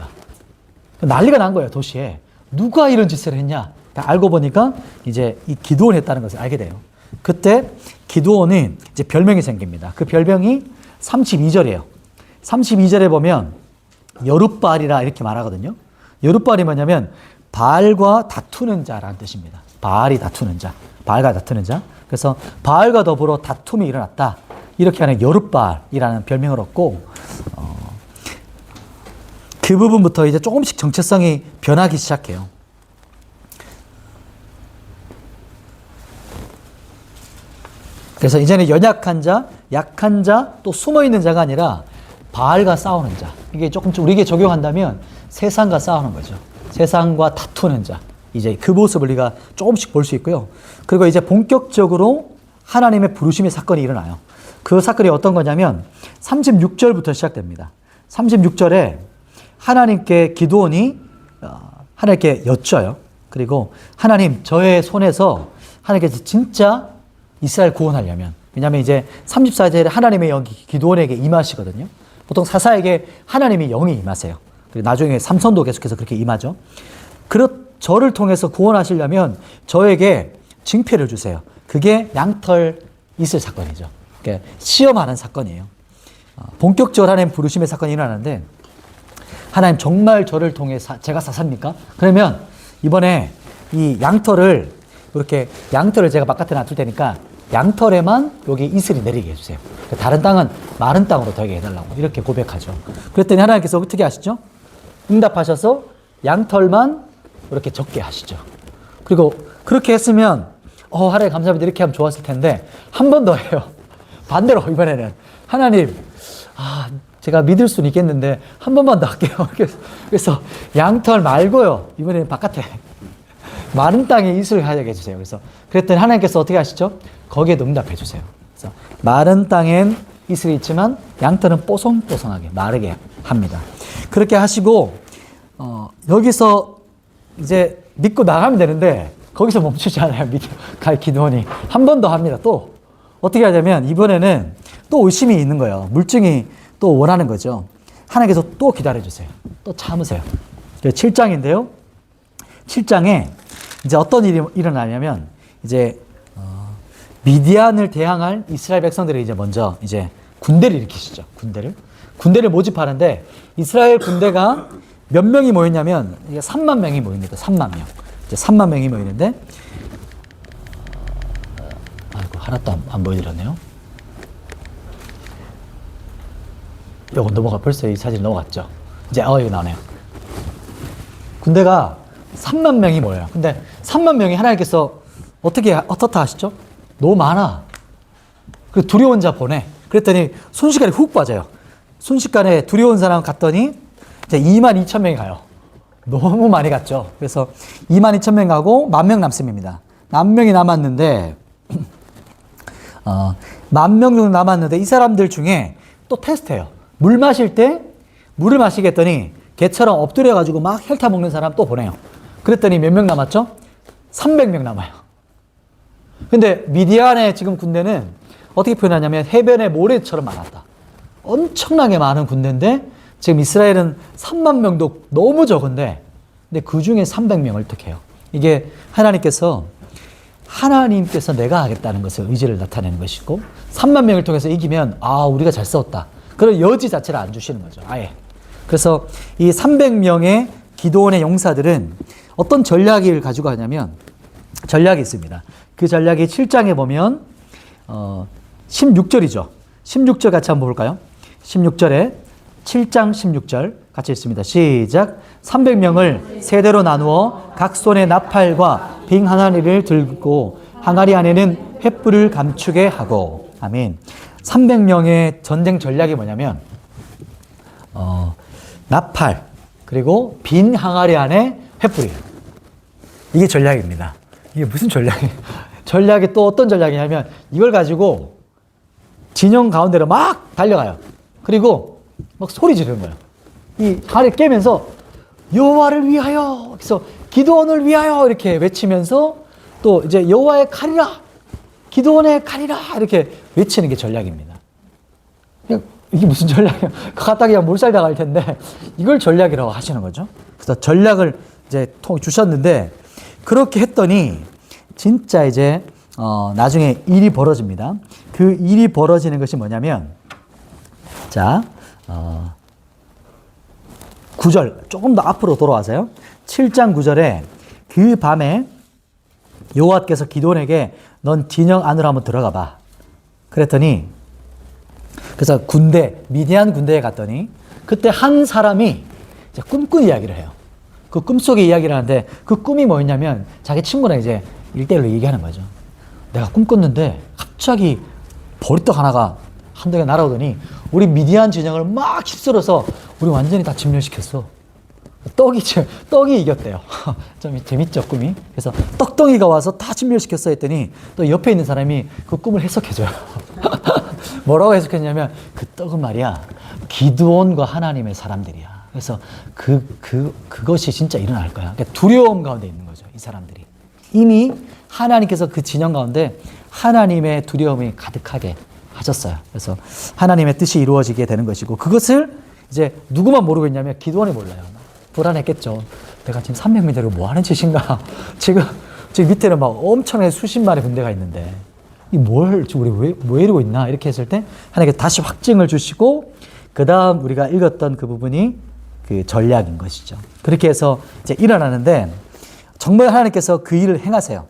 난리가 난 거예요, 도시에. 누가 이런 짓을 했냐? 알고 보니까 이제 이 기드온이 했다는 것을 알게 돼요. 그때 기드온은 이제 별명이 생깁니다. 그 별명이 32절이에요. 32절에 보면 여룻바알이라 이렇게 말하거든요. 여룻바알이 뭐냐면 바알과 다투는 자라는 뜻입니다. 바알이 다투는 자, 바알과 다투는 자. 그래서 바알과 더불어 다툼이 일어났다. 이렇게 하는 여룻바알이라는 별명을 얻고 그 부분부터 이제 조금씩 정체성이 변하기 시작해요. 그래서 이제는 연약한 자, 약한 자, 또 숨어있는 자가 아니라 바알과 싸우는 자. 이게 조금 우리에게 적용한다면 세상과 싸우는 거죠. 세상과 다투는 자. 이제 그 모습을 우리가 조금씩 볼 수 있고요. 그리고 이제 본격적으로 하나님의 부르심의 사건이 일어나요. 그 사건이 어떤 거냐면 36절부터 시작됩니다. 36절에 하나님께 기드온이 하나님께 여쭤요. 그리고 하나님 저의 손에서 하나님께서 진짜 이스라엘 구원하려면 왜냐하면 이제 34절에 하나님의 영이 기드온에게 임하시거든요. 보통 사사에게 하나님의 영이 임하세요. 그리고 나중에 삼손도 계속해서 그렇게 임하죠. 저를 통해서 구원하시려면 저에게 징표를 주세요. 그게 양털 있을 사건이죠. 그러니까 시험하는 사건이에요. 본격적으로 하나님 부르심의 사건이 일어나는데 하나님 정말 저를 통해 제가 사사입니까? 그러면 이번에 이 양털을 이렇게 양털을 제가 바깥에 놔둘 테니까 양털에만 여기 이슬이 내리게 해주세요. 다른 땅은 마른 땅으로 되게 해달라고 이렇게 고백하죠. 그랬더니 하나님께서 어떻게 하시죠? 응답하셔서 양털만 이렇게 적게 하시죠. 그리고 그렇게 했으면 하나님 감사합니다 이렇게 하면 좋았을 텐데 한 번 더 해요. 반대로 이번에는 하나님 제가 믿을 수는 있겠는데 한 번만 더 할게요. 그래서 양털 말고요. 이번에는 바깥에 마른 땅에 이슬을 하게 해주세요. 그래서 그랬더니 하나님께서 어떻게 하시죠? 거기에도 응답해 주세요. 그래서 마른 땅엔 이슬이 있지만 양털은 뽀송뽀송하게 마르게 합니다. 그렇게 하시고 여기서 이제 믿고 나가면 되는데 거기서 멈추지 않아요. 기드온이 한 번 더 합니다. 또 어떻게 하냐면 이번에는 또 의심이 있는 거예요. 물증이 또 원하는 거죠. 하나님께서 또 기다려주세요. 또 참으세요. 7장인데요. 7장에 이제 어떤 일이 일어나냐면 이제 미디안을 대항할 이스라엘 백성들이 이제 먼저 이제 군대를 일으키시죠. 군대를 모집하는데 이스라엘 군대가 몇 명이 모였냐면 이게 3만 명이 모입니다. 3만 명. 이제 3만 명이 모이는데 하나도 안 보여드렸네요. 요거 넘어가 벌써 이 사진 넘어갔죠. 이제 이거 나오네요. 군대가 3만 명이 모여요. 근데 3만 명이 하나님께서 어떻다 하시죠? 너무 많아. 그 두려운 자 보내. 그랬더니 순식간에 훅 빠져요. 순식간에 두려운 사람 갔더니 이제 2만 2천 명이 가요. 너무 많이 갔죠. 그래서 2만 2천 명 가고 1만 명 남습니다. 1만 명이 남았는데 1만 명 정도 남았는데 이 사람들 중에 또 테스트해요. 물 마실 때 물을 마시겠더니 개처럼 엎드려가지고 막 혈타 먹는 사람 또 보내요. 그랬더니 몇 명 남았죠? 300명 남아요. 근데 미디안의 지금 군대는 어떻게 표현하냐면 해변의 모래처럼 많았다. 엄청나게 많은 군대인데 지금 이스라엘은 3만 명도 너무 적은데 근데 그 중에 300명을 어떻게 해요? 이게 하나님께서 내가 하겠다는 것을 의지를 나타내는 것이고 3만 명을 통해서 이기면 우리가 잘 싸웠다. 그런 여지 자체를 안 주시는 거죠. 아예. 그래서 이 300명의 기드온의 용사들은 어떤 전략을 가지고 가냐면 전략이 있습니다. 그 전략이 7장에 보면 16절이죠. 16절 같이 한번 볼까요? 16절에 7장 16절 같이 읽습니다. 시작. 300명을 세대로 나누어 각 손에 나팔과 빙 항아리를 들고 항아리 안에는 횃불을 감추게 하고. 아멘. 300명의 전쟁 전략이 뭐냐면 나팔 그리고 빈 항아리 안에 횃불이에요. 이게 전략입니다. 이게 무슨 전략이에요? 전략이 또 어떤 전략이냐면 이걸 가지고 진영 가운데로 막 달려가요. 그리고 막 소리 지르는 거예요. 이 항아리 깨면서 여호와를 위하여, 그래서 기드온을 위하여 이렇게 외치면서 또 이제 여호와의 칼이라, 기드온의 칼이라 이렇게 외치는 게 전략입니다. 이게 무슨 전략이에요? 갖다 그냥 몰살 당할 텐데 이걸 전략이라고 하시는 거죠. 그래서 전략을 이제 주셨는데 그렇게 했더니 진짜 이제 나중에 일이 벌어집니다. 그 일이 벌어지는 것이 뭐냐면 자 9절 조금 더 앞으로 돌아와서요. 7장 9절에 그 밤에 여호와께서 기드온에게 넌 진영 안으로 한번 들어가 봐. 그랬더니 그래서 미디안 군대에 갔더니 그때 한 사람이 이제 꿈꾼 이야기를 해요. 그 꿈속의 이야기를 하는데 그 꿈이 뭐였냐면 자기 친구랑 이제 1대1로 얘기하는 거죠. 내가 꿈꿨는데 갑자기 버리떡 하나가 한동에 날아오더니 우리 미디안 진영을 막 휩쓸어서 우리 완전히 다 진멸시켰어. 떡이 이겼대요. 좀 재밌죠, 꿈이? 그래서 떡덩이가 와서 다 진멸시켰어 했더니 또 옆에 있는 사람이 그 꿈을 해석해줘요. 뭐라고 해석했냐면 그 떡은 말이야 기드온과 하나님의 사람들이야. 그래서 그것이 진짜 일어날 거야. 그러니까 두려움 가운데 있는 거죠, 이 사람들이. 이미 하나님께서 그 진영 가운데 하나님의 두려움이 가득하게 하셨어요. 그래서 하나님의 뜻이 이루어지게 되는 것이고 그것을 이제 누구만 모르고 있냐면 기드온이 몰라요. 불안했겠죠. 내가 지금 300m로 뭐 하는 짓인가. 지금 밑에는 막 엄청나게 수십 마리 군대가 있는데 우리 왜 이러고 있나 이렇게 했을 때 하나님께서 다시 확증을 주시고 그 다음 우리가 읽었던 그 부분이 그 전략인 것이죠. 그렇게 해서 이제 일어나는데 정말 하나님께서 그 일을 행하세요.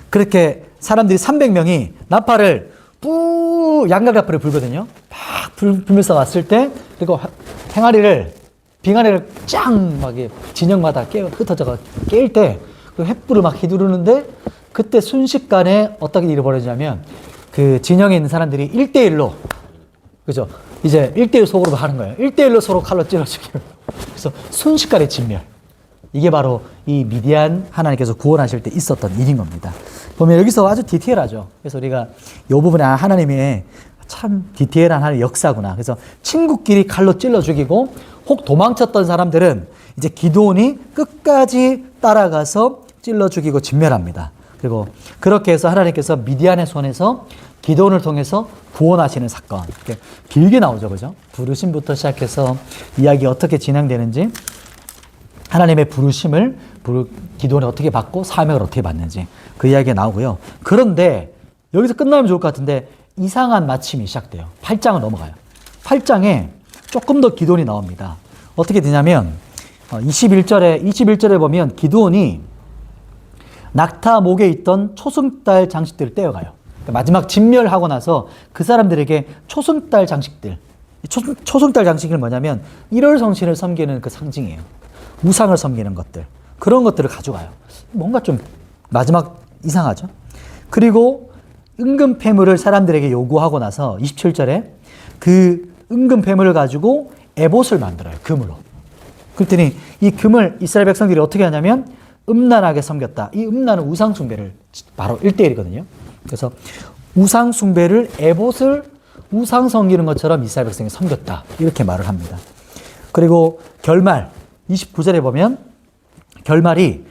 그렇게 사람들이 300명이 나팔을 양각나팔을 불거든요. 막 불면서 왔을 때, 그리고 빙하리를 막 진영마다 흩어져가 깰 때, 그 횃불을 막 휘두르는데, 그때 순식간에 어떻게 일이 벌어지냐면, 그 진영에 있는 사람들이 1대1로, 그죠? 이제 1대1 속으로 하는 거예요. 1대1로 서로 칼로 찔러주기. 그래서 순식간에 진멸. 이게 바로 이 미디안 하나님께서 구원하실 때 있었던 일인 겁니다. 보면 여기서 아주 디테일하죠. 그래서 우리가 이 부분에 하나님의 참 디테일한 하나님의 역사구나. 그래서 친구끼리 칼로 찔러 죽이고, 혹 도망쳤던 사람들은 이제 기드온이 끝까지 따라가서 찔러 죽이고 진멸합니다. 그리고 그렇게 해서 하나님께서 미디안의 손에서 기드온을 통해서 구원하시는 사건. 이렇게 길게 나오죠. 그죠? 부르심부터 시작해서 이야기 어떻게 진행되는지, 하나님의 부르심을 기드온이 어떻게 받고 사명을 어떻게 받는지 그 이야기가 나오고요. 그런데 여기서 끝나면 좋을 것 같은데 이상한 마침이 시작돼요. 8장을 넘어가요. 8장에 조금 더 기드온이 나옵니다. 어떻게 되냐면 21절에 보면 기드온이 낙타 목에 있던 초승달 장식들을 떼어가요. 그러니까 마지막 진멸하고 나서 그 사람들에게 초승달 장식들, 초승달 장식은 뭐냐면 1월 성신을 섬기는 그 상징이에요. 우상을 섬기는 것들, 그런 것들을 가져가요. 뭔가 좀 마지막 이상하죠. 그리고 은금 패물을 사람들에게 요구하고 나서 27절에 그 은금 패물을 가지고 에봇을 만들어요. 금으로. 그랬더니 이 금을 이스라엘 백성들이 어떻게 하냐면 음란하게 섬겼다. 이 음란은 우상 숭배를 바로 1대1이거든요. 그래서 우상 숭배를 에봇을 우상 섬기는 것처럼 이스라엘 백성이 섬겼다. 이렇게 말을 합니다. 그리고 결말 29절에 보면 결말이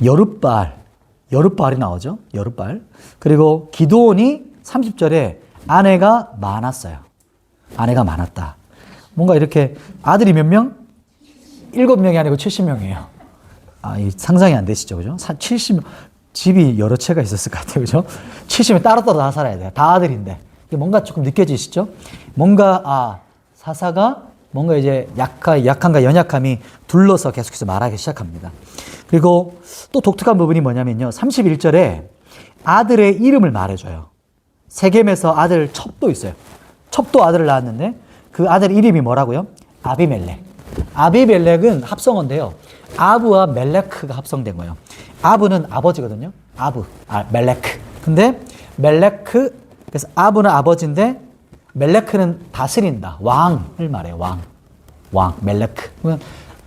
여룻발이 나오죠. 여룻발. 그리고 기드온이 30절에 아내가 많았어요. 아내가 많았다. 뭔가 이렇게 아들이 몇 명? 7명이 아니고 70명이에요. 이 상상이 안 되시죠? 그죠? 70명. 집이 여러 채가 있었을 것 같아요. 그죠? 70명 따로따로 다 살아야 돼요. 다 아들인데. 뭔가 조금 느껴지시죠? 뭔가, 사사가 뭔가 이제 약함과 연약함이 둘러서 계속해서 말하기 시작합니다. 그리고 또 독특한 부분이 뭐냐면요. 31절에 아들의 이름을 말해줘요. 세겜에서 아들 첩도 있어요. 첩도 아들을 낳았는데 그 아들 이름이 뭐라고요? 아비멜렉. 아비멜렉은 합성어인데요. 아브와 멜레크가 합성된 거예요. 아브는 아버지거든요. 멜레크. 근데 멜레크, 그래서 아브는 아버지인데 멜레크는 다스린다. 왕을 말해요. 왕, 멜레크. 그러면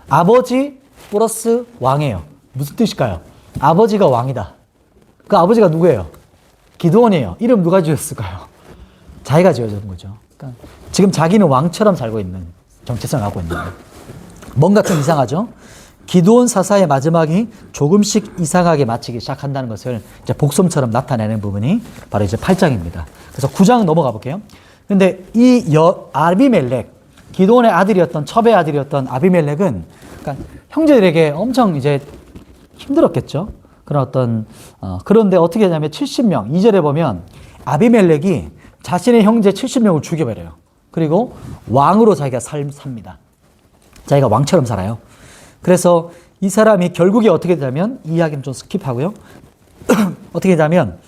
아버지 플러스 왕이에요. 무슨 뜻일까요? 아버지가 왕이다. 그 아버지가 누구예요? 기드온이에요. 이름 누가 지었을까요? 자기가 지어준 거죠. 그러니까 지금 자기는 왕처럼 살고 있는 정체성을 갖고 있는 거예요. 뭔가 좀 이상하죠? 기드온 사사의 마지막이 조금씩 이상하게 마치기 시작한다는 것을 이제 복선처럼 나타내는 부분이 바로 이제 8장입니다. 그래서 9장 넘어가 볼게요. 근데 아비멜렉, 기드온의 아들이었던, 첩의 아들이었던 아비멜렉은 그러니까 형제들에게 엄청 이제 힘들었겠죠. 그런데 어떻게 하냐면 70명, 2절에 보면 아비멜렉이 자신의 형제 70명을 죽여버려요. 그리고 왕으로 자기가 삽니다. 자기가 왕처럼 살아요. 그래서 이 사람이 결국에 어떻게 되냐면, 이 이야기는 좀 스킵하고요. 어떻게 되냐면,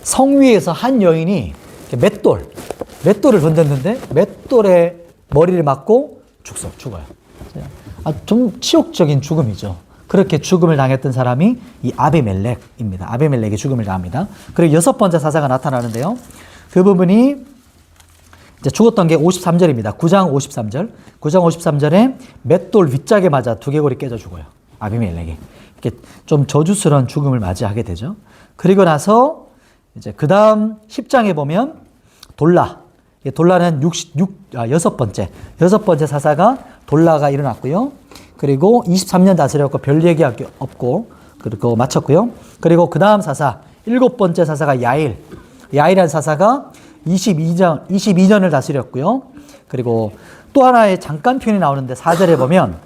성 위에서 한 여인이 맷돌을 던졌는데, 맷돌에 머리를 맞고 죽어요. 좀 치욕적인 죽음이죠. 그렇게 죽음을 당했던 사람이 이 아비멜렉입니다. 아비멜렉이 죽음을 당합니다. 그리고 6번째 사사가 나타나는데요. 그 부분이 이제 죽었던 게 53절입니다. 9장 53절. 9장 53절에 맷돌 윗짝에 맞아 두개골이 깨져 죽어요. 아비멜렉이. 이렇게 좀 저주스러운 죽음을 맞이하게 되죠. 그리고 나서 이제 그 다음 10장에 보면 돌라는 여섯 번째 사사가 돌라가 일어났고요. 그리고 23년 다스렸고 별 얘기 없고 그리고 마쳤고요. 그리고 그 다음 사사 7번째 사사가 야일이라는 사사가 22년을 다스렸고요. 그리고 또 하나의 잠깐 표현이 나오는데 4절에 보면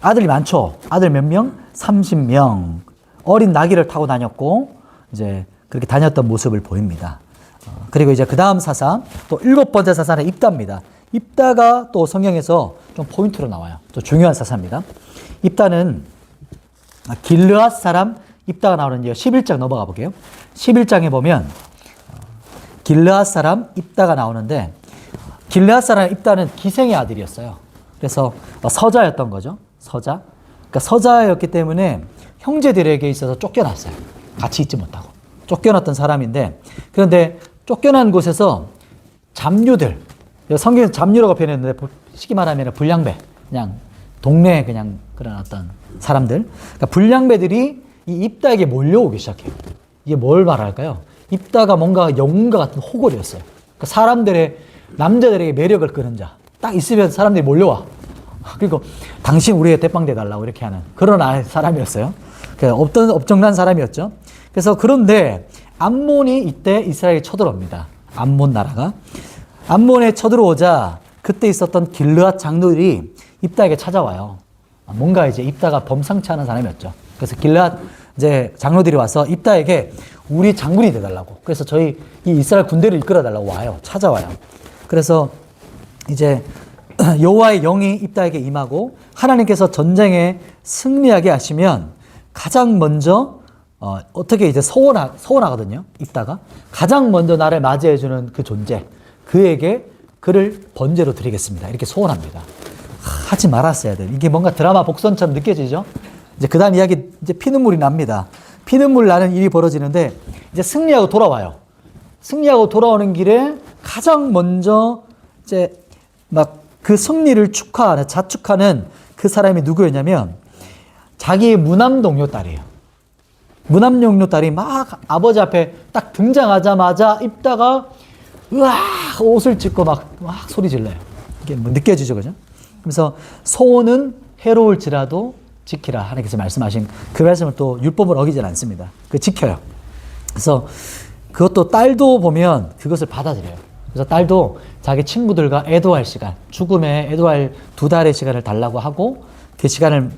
아들이 많죠. 아들 몇 명? 30명. 어린 나귀를 타고 다녔고 이제 그렇게 다녔던 모습을 보입니다. 그리고 이제 그 다음 사사 또 7번째 사사는 입다입니다. 입다가 또 성경에서 좀 포인트로 나와요. 또 중요한 사사입니다. 입다는 길르앗 사람 입다가 나오는 11장 넘어가 볼게요. 11장에 보면 길르앗 사람 입다가 나오는데 길르앗 사람 입다는 기생의 아들이었어요. 그래서 서자였던 거죠. 서자. 그러니까 서자였기 때문에 형제들에게 있어서 쫓겨났어요. 같이 있지 못하고. 쫓겨났던 사람인데 그런데 쫓겨난 곳에서 잡류들, 성경에서 잡류라고 표현했는데 쉽게 말하면 불량배, 그냥 동네 그냥 그런 어떤 사람들. 그러니까 불량배들이 이 입다에게 몰려오기 시작해요. 이게 뭘 말할까요? 입다가 뭔가 영웅과 같은 호골이었어요. 그러니까 사람들의, 남자들에게 매력을 끄는 자. 딱 있으면 사람들이 몰려와. 그리고 당신 우리에게 대빵 대달라고 이렇게 하는 그런 사람이었어요. 그러니까 엄청난 사람이었죠. 그래서 그런데 암몬이 이때 이스라엘에 쳐들어옵니다. 암몬 나라가. 암몬에 쳐들어오자 그때 있었던 길르앗 장로들이 입다에게 찾아와요. 뭔가 이제 입다가 범상치 않은 사람이었죠. 그래서 길르앗 이제 장로들이 와서 입다에게 우리 장군이 돼달라고. 그래서 저희 이 이스라엘 군대를 이끌어달라고 와요. 찾아와요. 그래서 이제 여호와의 영이 입다에게 임하고 하나님께서 전쟁에 승리하게 하시면 가장 먼저 어떻게 이제 서원하거든요. 입다가 가장 먼저 나를 맞이해주는 그 존재, 그에게 그를 번제로 드리겠습니다. 이렇게 소원합니다. 하지 말았어야 돼. 이게 뭔가 드라마 복선처럼 느껴지죠? 이제 그 다음 이야기 이제 피눈물이 납니다. 피눈물 나는 일이 벌어지는데 이제 승리하고 돌아와요. 승리하고 돌아오는 길에 가장 먼저 이제 막 그 승리를 축하하는, 자축하는 그 사람이 누구였냐면 자기의 무남 동료 딸이에요. 무남 동료 딸이 막 아버지 앞에 딱 등장하자마자 입다가 으악 옷을 찢고 막 소리 질러요. 이게 뭐 느껴지죠, 그죠? 그래서 소원은 해로울지라도 지키라 하나님께서 말씀하신 그 말씀을 또 율법을 어기질 않습니다. 그 지켜요. 그래서 그것도 딸도 보면 그것을 받아들여요. 그래서 딸도 자기 친구들과 애도할 시간, 죽음에 애도할 2달의 시간을 달라고 하고 그 시간을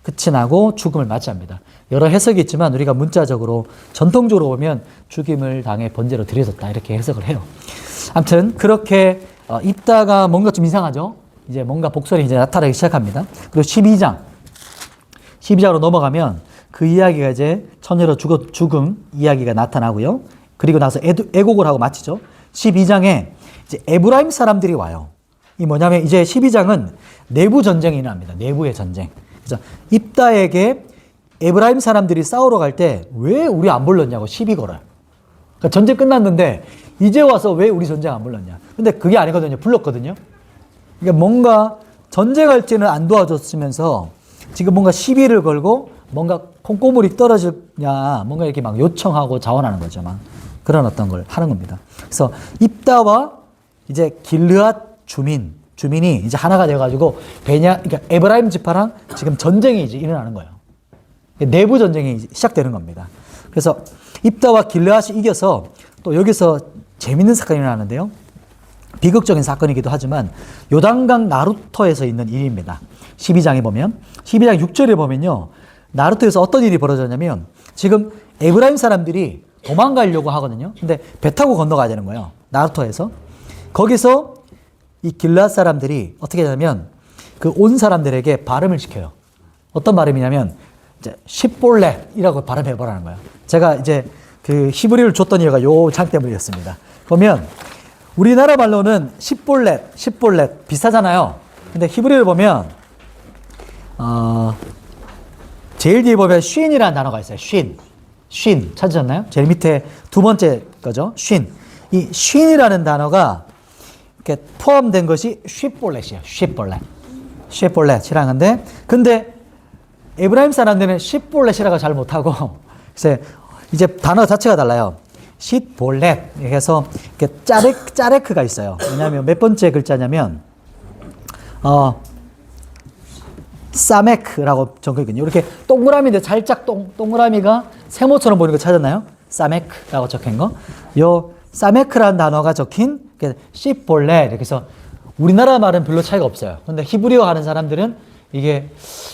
끝이 나고 죽음을 맞이합니다. 여러 해석이 있지만 우리가 문자적으로 전통적으로 보면 죽임을 당해 번제로 드려졌다 이렇게 해석을 해요. 아무튼 그렇게 입다가 뭔가 좀 이상하죠. 이제 뭔가 복선이 이제 나타나기 시작합니다. 그리고 12장으로 넘어가면 그 이야기가 이제 처녀로 죽음 이야기가 나타나고요. 그리고 나서 애곡을 하고 마치죠. 12장에 이제 에브라임 사람들이 와요. 이 뭐냐면 이제 12장은 내부 전쟁이 일어납니다. 내부의 전쟁. 그래서 입다에게 에브라임 사람들이 싸우러 갈 때 왜 우리 안 불렀냐고 시비 걸어요. 그러니까 전쟁 끝났는데 이제 와서 왜 우리 전쟁 안 불렀냐. 근데 그게 아니거든요. 불렀거든요. 그러니까 뭔가 전쟁할 때는 안 도와줬으면서 지금 뭔가 시비를 걸고 뭔가 콩고물이 떨어지냐 뭔가 이렇게 막 요청하고 자원하는 거죠. 막 그런 어떤 걸 하는 겁니다. 그래서 입다와 이제 길르앗 주민이 이제 하나가 되어가지고 그러니까 에브라임 지파랑 지금 전쟁이 이제 일어나는 거예요. 내부 전쟁이 시작되는 겁니다. 그래서 입다와 길르앗이 이겨서 또 여기서 재밌는 사건이 일어나는데요. 비극적인 사건이기도 하지만 요단강 나루터에서 있는 일입니다. 12장에 보면 12장 6절에 보면요. 나루터에서 어떤 일이 벌어졌냐면 지금 에브라임 사람들이 도망가려고 하거든요. 근데 배 타고 건너가야 되는 거예요. 나루터에서. 거기서 이 길르앗 사람들이 어떻게 하냐면 그 온 사람들에게 발음을 시켜요. 어떤 발음이냐면 이제 십볼렛이라고 발음해보라는 거예요. 제가 이제 그 히브리를 줬던 이유가 요 장 때문이었습니다. 보면 우리나라 말로는 십볼렛 비슷하잖아요. 근데 히브리를 보면 제일 뒤에 보면 쉰이라는 단어가 있어요. 쉰 찾으셨나요? 제일 밑에 두 번째 거죠. 이 쉰이라는 단어가 이렇게 포함된 것이 십볼렛이에요. 십볼렛이라는 건데 근데 에브라임 사람들은 십볼렛이라고 잘 못하고 그래서 이제 단어 자체가 달라요. 십볼렛 해서 이렇게 짜레크가 있어요. 왜냐하면 몇 번째 글자냐면 사메크라고 적혀있거든요. 이렇게 동그라미인데 살짝 동그라미가 세모처럼 보이는 거 찾았나요? 사메크라고 적힌 거. 요 사메크라는 단어가 적힌 십볼렛 이렇게 해서 우리나라 말은 별로 차이가 없어요. 근데 히브리어 하는 사람들은 이게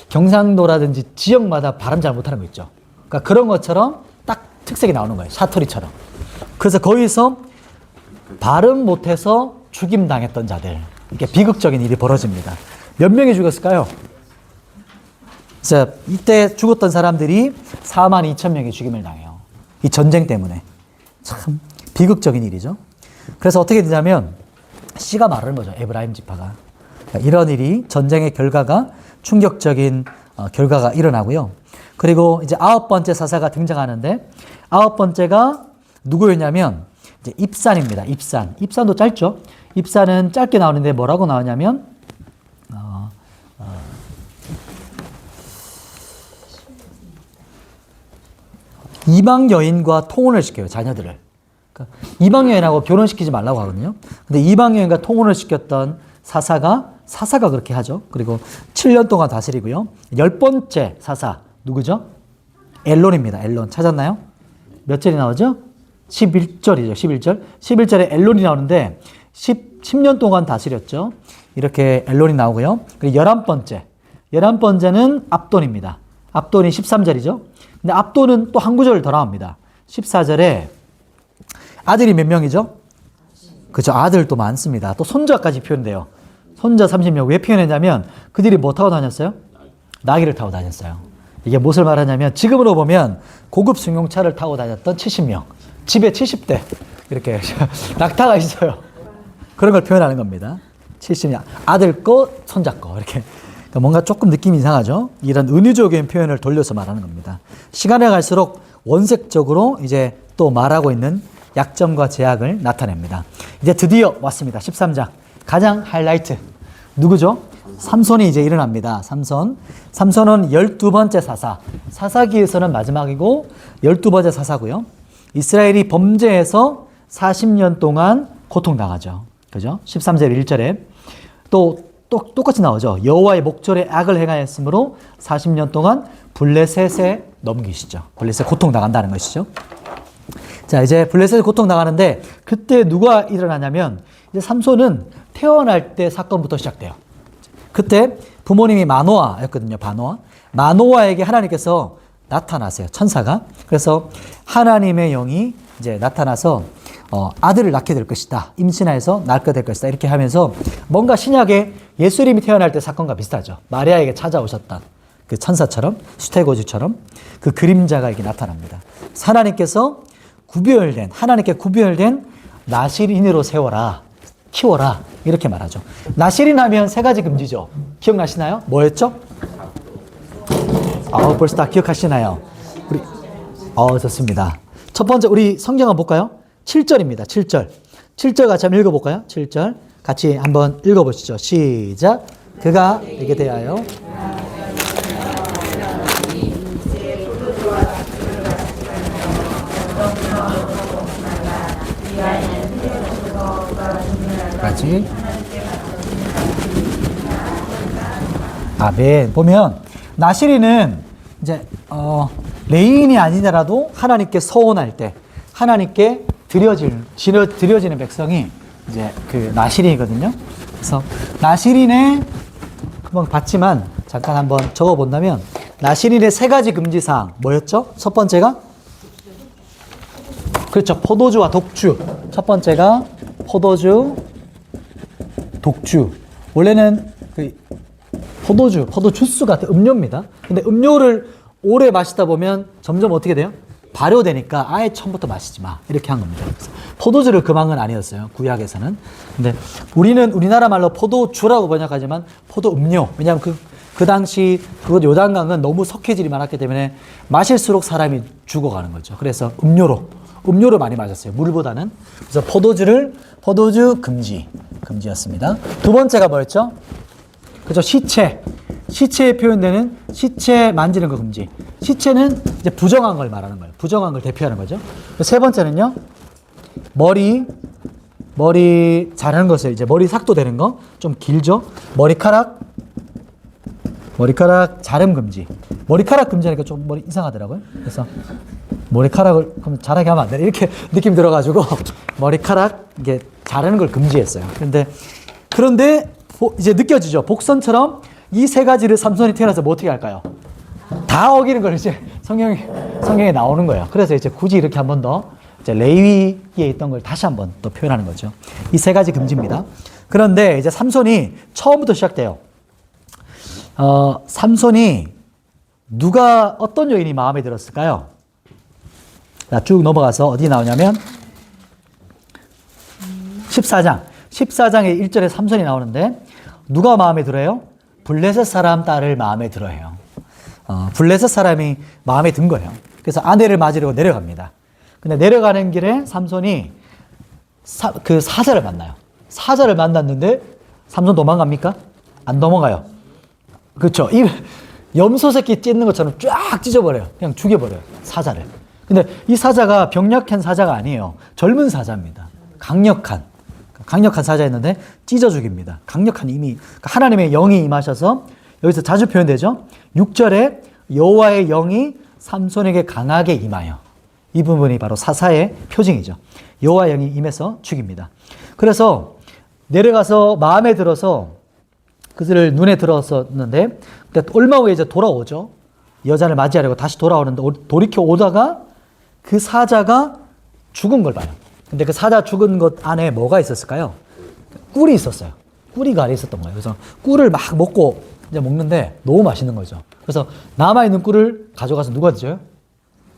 경상도라든지 지역마다 발음 잘 못하는 거 있죠. 그러니까 그런 것처럼 딱 특색이 나오는 거예요. 사투리처럼. 그래서 거기서 발음 못해서 죽임당했던 자들. 이게 비극적인 일이 벌어집니다. 몇 명이 죽었을까요? 그래서 이때 죽었던 사람들이 4만 2천 명이 죽임을 당해요. 이 전쟁 때문에. 참 비극적인 일이죠. 그래서 어떻게 되냐면 씨가 마르는 거죠. 에브라임 지파가. 그러니까 이런 일이 전쟁의 결과가 충격적인 결과가 일어나고요. 그리고 이제 9번째 사사가 등장하는데 9번째가 누구였냐면 이제 입산입니다. 입산. 입산도 짧죠. 입산은 짧게 나오는데 뭐라고 나오냐면 이방 여인과 통혼을 시켜요. 자녀들을. 그러니까 이방 여인하고 결혼시키지 말라고 하거든요. 근데 이방 여인과 통혼을 시켰던 사사가 그렇게 하죠. 그리고 7년 동안 다스리고요. 10번째 사사 누구죠? 엘론입니다. 엘론 찾았나요? 몇 절이 나오죠? 11절이죠. 11절. 11절에 엘론이 나오는데 10년 동안 다스렸죠. 이렇게 엘론이 나오고요. 그리고 11번째는 압돈입니다. 압돈이 13절이죠. 근데 압돈은 또 한 구절 더 나옵니다. 14절에 아들이 몇 명이죠? 그죠. 아들도 많습니다. 또 손자까지 표현돼요. 손자 30명. 왜 표현했냐면 그들이 뭐 타고 다녔어요? 나귀를 타고 다녔어요. 이게 무엇을 말하냐면 지금으로 보면 고급 승용차를 타고 다녔던 70명. 집에 70대. 이렇게 낙타가 있어요. 그런 걸 표현하는 겁니다. 70명. 아들 거, 손자 거. 이렇게. 그러니까 뭔가 조금 느낌이 이상하죠? 이런 은유적인 표현을 돌려서 말하는 겁니다. 시간이 갈수록 원색적으로 이제 또 말하고 있는 약점과 제약을 나타냅니다. 이제 드디어 왔습니다. 13장. 가장 하이라이트. 누구죠? 삼손이 이제 일어납니다. 삼손은 12번째 사사. 사사기에서는 마지막이고 12번째 사사고요. 이스라엘이 범죄해서 40년 동안 고통당하죠. 그죠? 13절 1절에 또 똑같이 나오죠. 여호와의 목전에 악을 행하였으므로 40년 동안 블레셋에 넘기시죠. 블레셋 고통당한다는 것이죠. 자, 이제 블레셋에 고통당하는데 그때 누가 일어나냐면 이제 삼손은 태어날 때 사건부터 시작돼요. 그때 부모님이 마노아였거든요. 마노아에게 하나님께서 나타나세요. 천사가. 그래서 하나님의 영이 이제 나타나서 아들을 낳게 될 것이다. 임신해서 낳게 될 것이다. 이렇게 하면서 뭔가 신약에 예수님이 태어날 때 사건과 비슷하죠. 마리아에게 찾아오셨던 그 천사처럼 수태고주처럼 그 그림자가 이렇게 나타납니다. 하나님께서 하나님께 구별된 나실인으로 세워라. 키워라. 이렇게 말하죠. 나실인 하면 세 가지 금지죠. 기억나시나요? 뭐였죠? 벌써 다 기억하시나요? 좋습니다. 첫 번째, 우리 성경 한번 볼까요? 7절입니다. 7절. 7절 같이 한번 읽어볼까요? 7절. 같이 한번 읽어보시죠. 시작. 그가 이게 대하여 같이 아멘. 보면 나실이는 이제 레인이 아니더라도 하나님께 서원할 때 하나님께 드려지는 백성이 이제 그 나실인이거든요. 그래서 나실인의 금방 봤지만 잠깐 한번 적어 본다면 나실인의 세 가지 금지사항 뭐였죠? 첫 번째가 그렇죠. 포도주와 독주. 첫 번째가 포도주, 독주. 원래는 그 포도 주스 같은 음료입니다. 근데 음료를 오래 마시다 보면 점점 어떻게 돼요? 발효되니까 아예 처음부터 마시지 마. 이렇게 한 겁니다. 그래서 포도주를 금한 건 아니었어요. 구약에서는. 근데 우리는 우리나라 말로 포도주라고 번역하지만 포도 음료. 왜냐하면 그 당시 그것 요단강은 너무 석회질이 많았기 때문에 마실수록 사람이 죽어가는 거죠. 그래서 음료로 많이 마셨어요. 물보다는. 그래서 포도주 금지였습니다. 두 번째가 뭐였죠? 그죠? 시체에 표현되는 시체 만지는 거 금지. 시체는 이제 부정한 걸 말하는 거예요. 부정한 걸 대표하는 거죠. 세 번째는요, 머리 자르는 것을 이제 머리 삭도 되는 거 좀 길죠? 머리카락 자름 금지. 머리카락 금지하니까 좀 머리 이상하더라고요. 그래서 머리카락을 그럼 자라게 하면 안 되나? 이렇게 느낌 들어가지고 머리카락 이게 자르는 걸 금지했어요. 그런데 이제 느껴지죠? 복선처럼 이 세 가지를 삼손이 태어나서 뭐 어떻게 할까요? 다 어기는 걸 이제 성경에 나오는 거예요. 그래서 이제 굳이 이렇게 한 번 더 이제 레위기에 있던 걸 다시 한 번 또 표현하는 거죠. 이 세 가지 금지입니다. 그런데 이제 삼손이 처음부터 시작돼요. 삼손이 누가 어떤 여인이 마음에 들었을까요? 자, 쭉 넘어가서 어디 나오냐면 14장의 1절에 삼손이 나오는데 누가 마음에 들어요? 블레셋 사람 딸을 마음에 들어해요. 블레셋 사람이 마음에 든 거예요. 그래서 아내를 맞으려고 내려갑니다. 근데 내려가는 길에 삼손이 그 사자를 만나요. 사자를 만났는데 삼손 도망갑니까? 안 도망가요. 그렇죠. 이 염소 새끼 찢는 것처럼 쫙 찢어버려요. 그냥 죽여버려요. 사자를. 근데 이 사자가 병력한 사자가 아니에요. 젊은 사자입니다. 강력한 사자였는데 찢어 죽입니다. 강력한 이미 하나님의 영이 임하셔서 여기서 자주 표현되죠. 6절에 여호와의 영이 삼손에게 강하게 임하여. 이 부분이 바로 사사의 표징이죠. 여호와의 영이 임해서 죽입니다. 그래서 내려가서 마음에 들어서 그들을 눈에 들었었는데 얼마 후에 이제 돌아오죠. 여자를 맞이하려고 다시 돌아오는데 돌이켜 오다가 그 사자가 죽은 걸 봐요. 근데 그 사자 죽은 것 안에 뭐가 있었을까요? 꿀이 있었어요. 꿀이 안에 있었던 거예요. 그래서 꿀을 막 먹고 이제 먹는데 너무 맛있는 거죠. 그래서 남아있는 꿀을 가져가서 누가 줘요?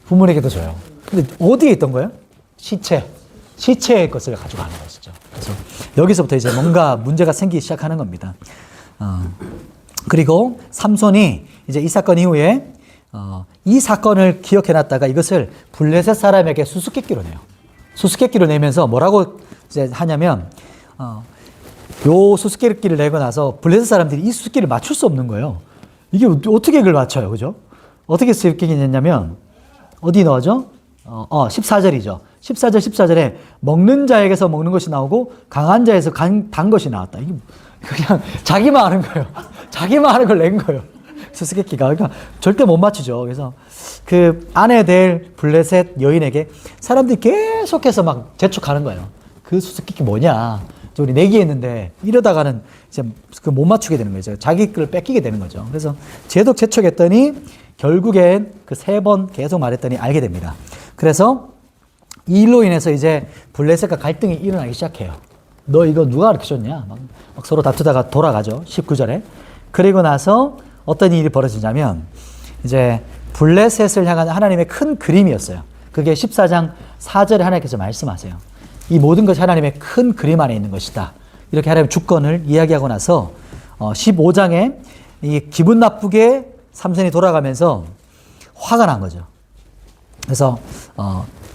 부모에게도 줘요. 근데 어디에 있던 거예요? 시체의 것을 가져가는 것이죠. 그래서 여기서부터 이제 뭔가 문제가 생기기 시작하는 겁니다. 그리고 삼손이 이제 이 사건 이후에 이 사건을 기억해놨다가 이것을 블레셋 사람에게 수수께끼로 내요. 수수께끼로 내면서 뭐라고 이제 하냐면 요 수수께끼를 내고 나서 블레셋 사람들이 이 수수께끼를 맞출 수 없는 거예요. 이게 어떻게 이걸 맞춰요, 그죠? 어떻게 수수께끼를 냈냐면 어디 나오죠? 14절이죠. 14절에 먹는 자에게서 먹는 것이 나오고 강한 자에서 단 것이 나왔다. 이게 그냥 자기만 아는 거예요. 자기만 아는 걸 낸 거예요. 수수께끼가. 그러니까 절대 못 맞추죠. 그래서 그 아내 될 블레셋 여인에게 사람들이 계속해서 막 재촉하는 거예요. 그 수수께끼 뭐냐? 우리 내기했는데 이러다가는 이제 그 못 맞추게 되는 거죠. 자기 걸 뺏기게 되는 거죠. 그래서 제독 재촉했더니 결국엔 그 3번 계속 말했더니 알게 됩니다. 그래서 이 일로 인해서 이제 블레셋과 갈등이 일어나기 시작해요. 너 이거 누가 가르쳐줬냐? 막 서로 다투다가 돌아가죠. 19절에. 그리고 나서 어떤 일이 벌어지냐면 이제 블레셋을 향한 하나님의 큰 그림이었어요. 그게 14장 4절에 하나님께서 말씀하세요. 이 모든 것이 하나님의 큰 그림 안에 있는 것이다. 이렇게 하나님의 주권을 이야기하고 나서 15장에 이 기분 나쁘게 삼손이 돌아가면서 화가 난 거죠. 그래서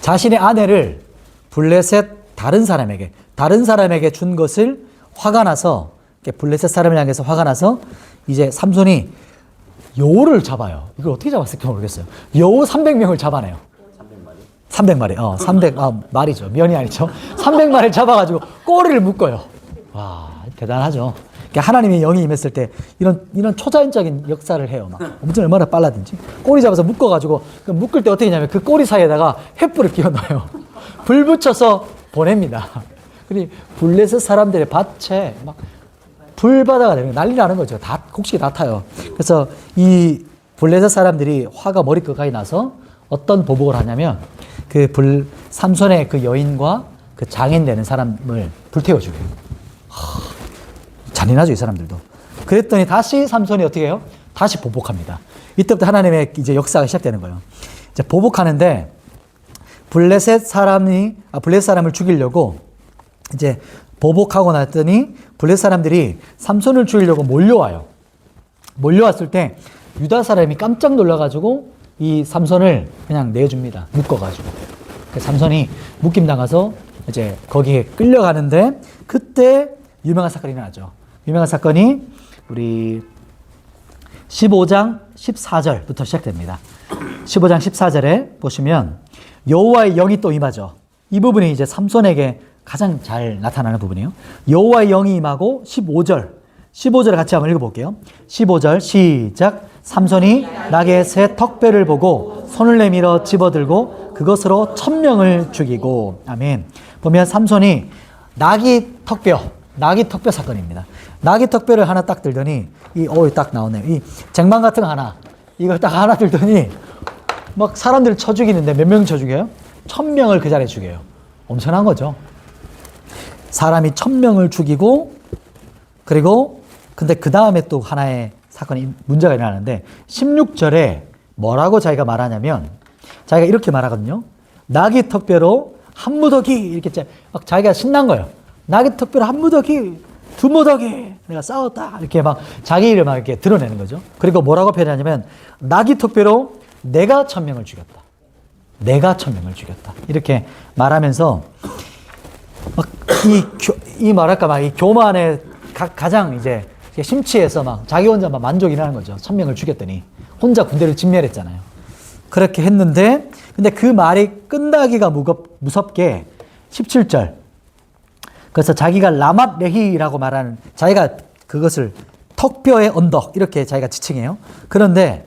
자신의 아내를 블레셋 다른 사람에게 준 것을 화가 나서 블레셋 사람을 향해서 화가 나서 이제 삼손이 여우를 잡아요. 이걸 어떻게 잡았을지 모르겠어요. 여우 300명을 잡아내요. 300마리. 말이죠. 면이 아니죠. 300마리를 잡아가지고 꼬리를 묶어요. 와, 대단하죠. 하나님의 영이 임했을 때 이런 초자연적인 역사를 해요. 막 엄청 얼마나 빨라든지. 꼬리 잡아서 묶어가지고 묶을 때 어떻게 하냐면 그 꼬리 사이에다가 횃불을 끼워 넣어요. 불 붙여서 보냅니다. 그리고 블레셋 사람들의 밭에 막 불바다가 되는 난리 나는 거죠. 다 곡식이 다 타요. 그래서 이 블레셋 사람들이 화가 머리끝까지 나서 어떤 보복을 하냐면 삼손의 그 여인과 그 장인 되는 사람을 불태워 죽여요. 잔인하죠, 이 사람들도. 그랬더니 다시 삼손이 어떻게 해요? 다시 보복합니다. 이때부터 하나님의 이제 역사가 시작되는 거예요. 이제 보복하는데 블레셋 사람을 죽이려고 이제 보복하고 났더니 블레셋 사람들이 삼손을 죽이려고 몰려와요. 몰려왔을 때 유다 사람이 깜짝 놀라가지고 이 삼손을 그냥 내줍니다. 묶어가지고. 삼손이 묶임당해서 이제 거기에 끌려가는데 그때 유명한 사건이 일어나죠. 유명한 사건이 우리 15장 14절부터 시작됩니다. 15장 14절에 보시면 여호와의 영이 또 임하죠. 이 부분이 이제 삼손에게 가장 잘 나타나는 부분이에요. 여호와의 영이 임하고 15절을 같이 한번 읽어볼게요. 15절 시작. 삼손이 낙의 새 턱뼈를 보고 손을 내밀어 집어들고 그것으로 1000명을 죽이고. 아멘. 보면 삼손이 낙이 턱뼈 사건입니다. 낙이 턱뼈를 하나 딱 들더니 딱 나오네요. 이 쟁반 같은 거 하나, 이걸 딱 하나 들더니 막 사람들을 쳐 죽이는데 몇 명 쳐 죽여요? 1000명을 그 자리에 죽여요. 엄청난 거죠. 사람이 1000명을 죽이고, 그리고 근데 그 다음에 또 하나의 사건이 문제가 일어나는데 16절에 뭐라고 자기가 말하냐면 자기가 이렇게 말하거든요. 낙이 턱뼈로 한 무더기 이렇게 막 자기가 신난 거예요. 낙이 턱뼈로 한 무더기 두 무더기 내가 싸웠다 이렇게 막 자기 일을 막 이렇게 드러내는 거죠. 그리고 뭐라고 표현하냐면 낙이 턱뼈로 내가 1000명을 죽였다. 내가 1000명을 죽였다. 이렇게 말하면서 막 이 말할까 막 이 교만에 가장 이제 심취해서 막 자기 혼자 막 만족이라는 거죠. 1000명을 죽였더니 혼자 군대를 진멸했잖아요. 그렇게 했는데 근데 그 말이 끝나기가 무섭게 17절 그래서 자기가 라맛 레히라고 말하는 자기가 그것을 턱뼈의 언덕 이렇게 자기가 지칭해요. 그런데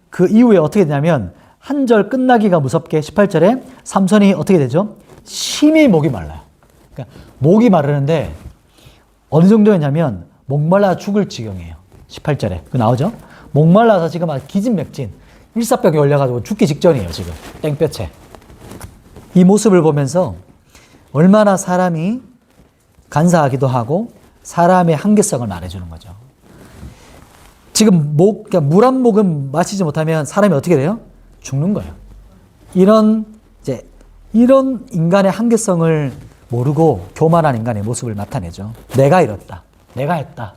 그 이후에 어떻게 되냐면 한 절 끝나기가 무섭게 18절에 삼손이 어떻게 되죠? 심히 목이 말라요. 그러니까 목이 마르는데 어느 정도였냐면 목말라 죽을 지경이에요. 18절에 그 나오죠? 목말라서 지금 기진맥진 일사병이 올려가지고 죽기 직전이에요. 지금 땡볕에 이 모습을 보면서 얼마나 사람이 간사하기도 하고 사람의 한계성을 말해주는 거죠. 지금 그러니까 물 한 모금 마시지 못하면 사람이 어떻게 돼요? 죽는 거예요. 이런 인간의 한계성을 모르고 교만한 인간의 모습을 나타내죠. 내가 이뤘다. 내가 했다.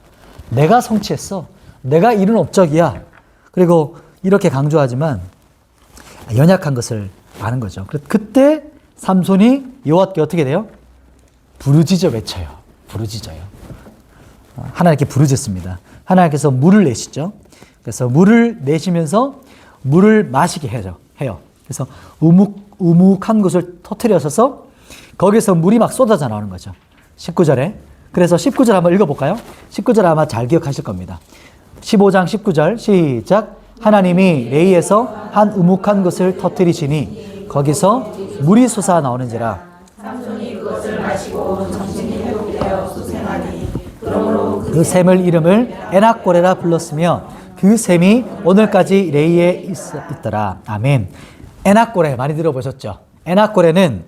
내가 성취했어. 내가 이룬 업적이야. 그리고 이렇게 강조하지만 연약한 것을 아는 거죠. 그때 삼손이 여호와께 어떻게 돼요? 부르짖어 외쳐요. 부르짖어요. 하나님께 부르짖습니다. 하나님께서 물을 내시죠. 그래서 물을 내시면서 물을 마시게 해요. 그래서 우묵한 곳을 터뜨려서 거기서 물이 막 쏟아져 나오는 거죠. 19절에. 그래서 19절 한번 읽어볼까요? 19절 아마 잘 기억하실 겁니다. 15장 19절 시작. 하나님이 레이에서 한 우묵한 곳을 터뜨리시니 거기서 물이 솟아 나오는지라. 삼손이 그것을 마시고 정신이 회복되어 소생하니 그러므로 그 샘을 이름을 에낙고레라 불렀으며 그 샘이 오늘까지 레이에 있더라. 아멘. 에낙고레 많이 들어보셨죠? 에낙고레는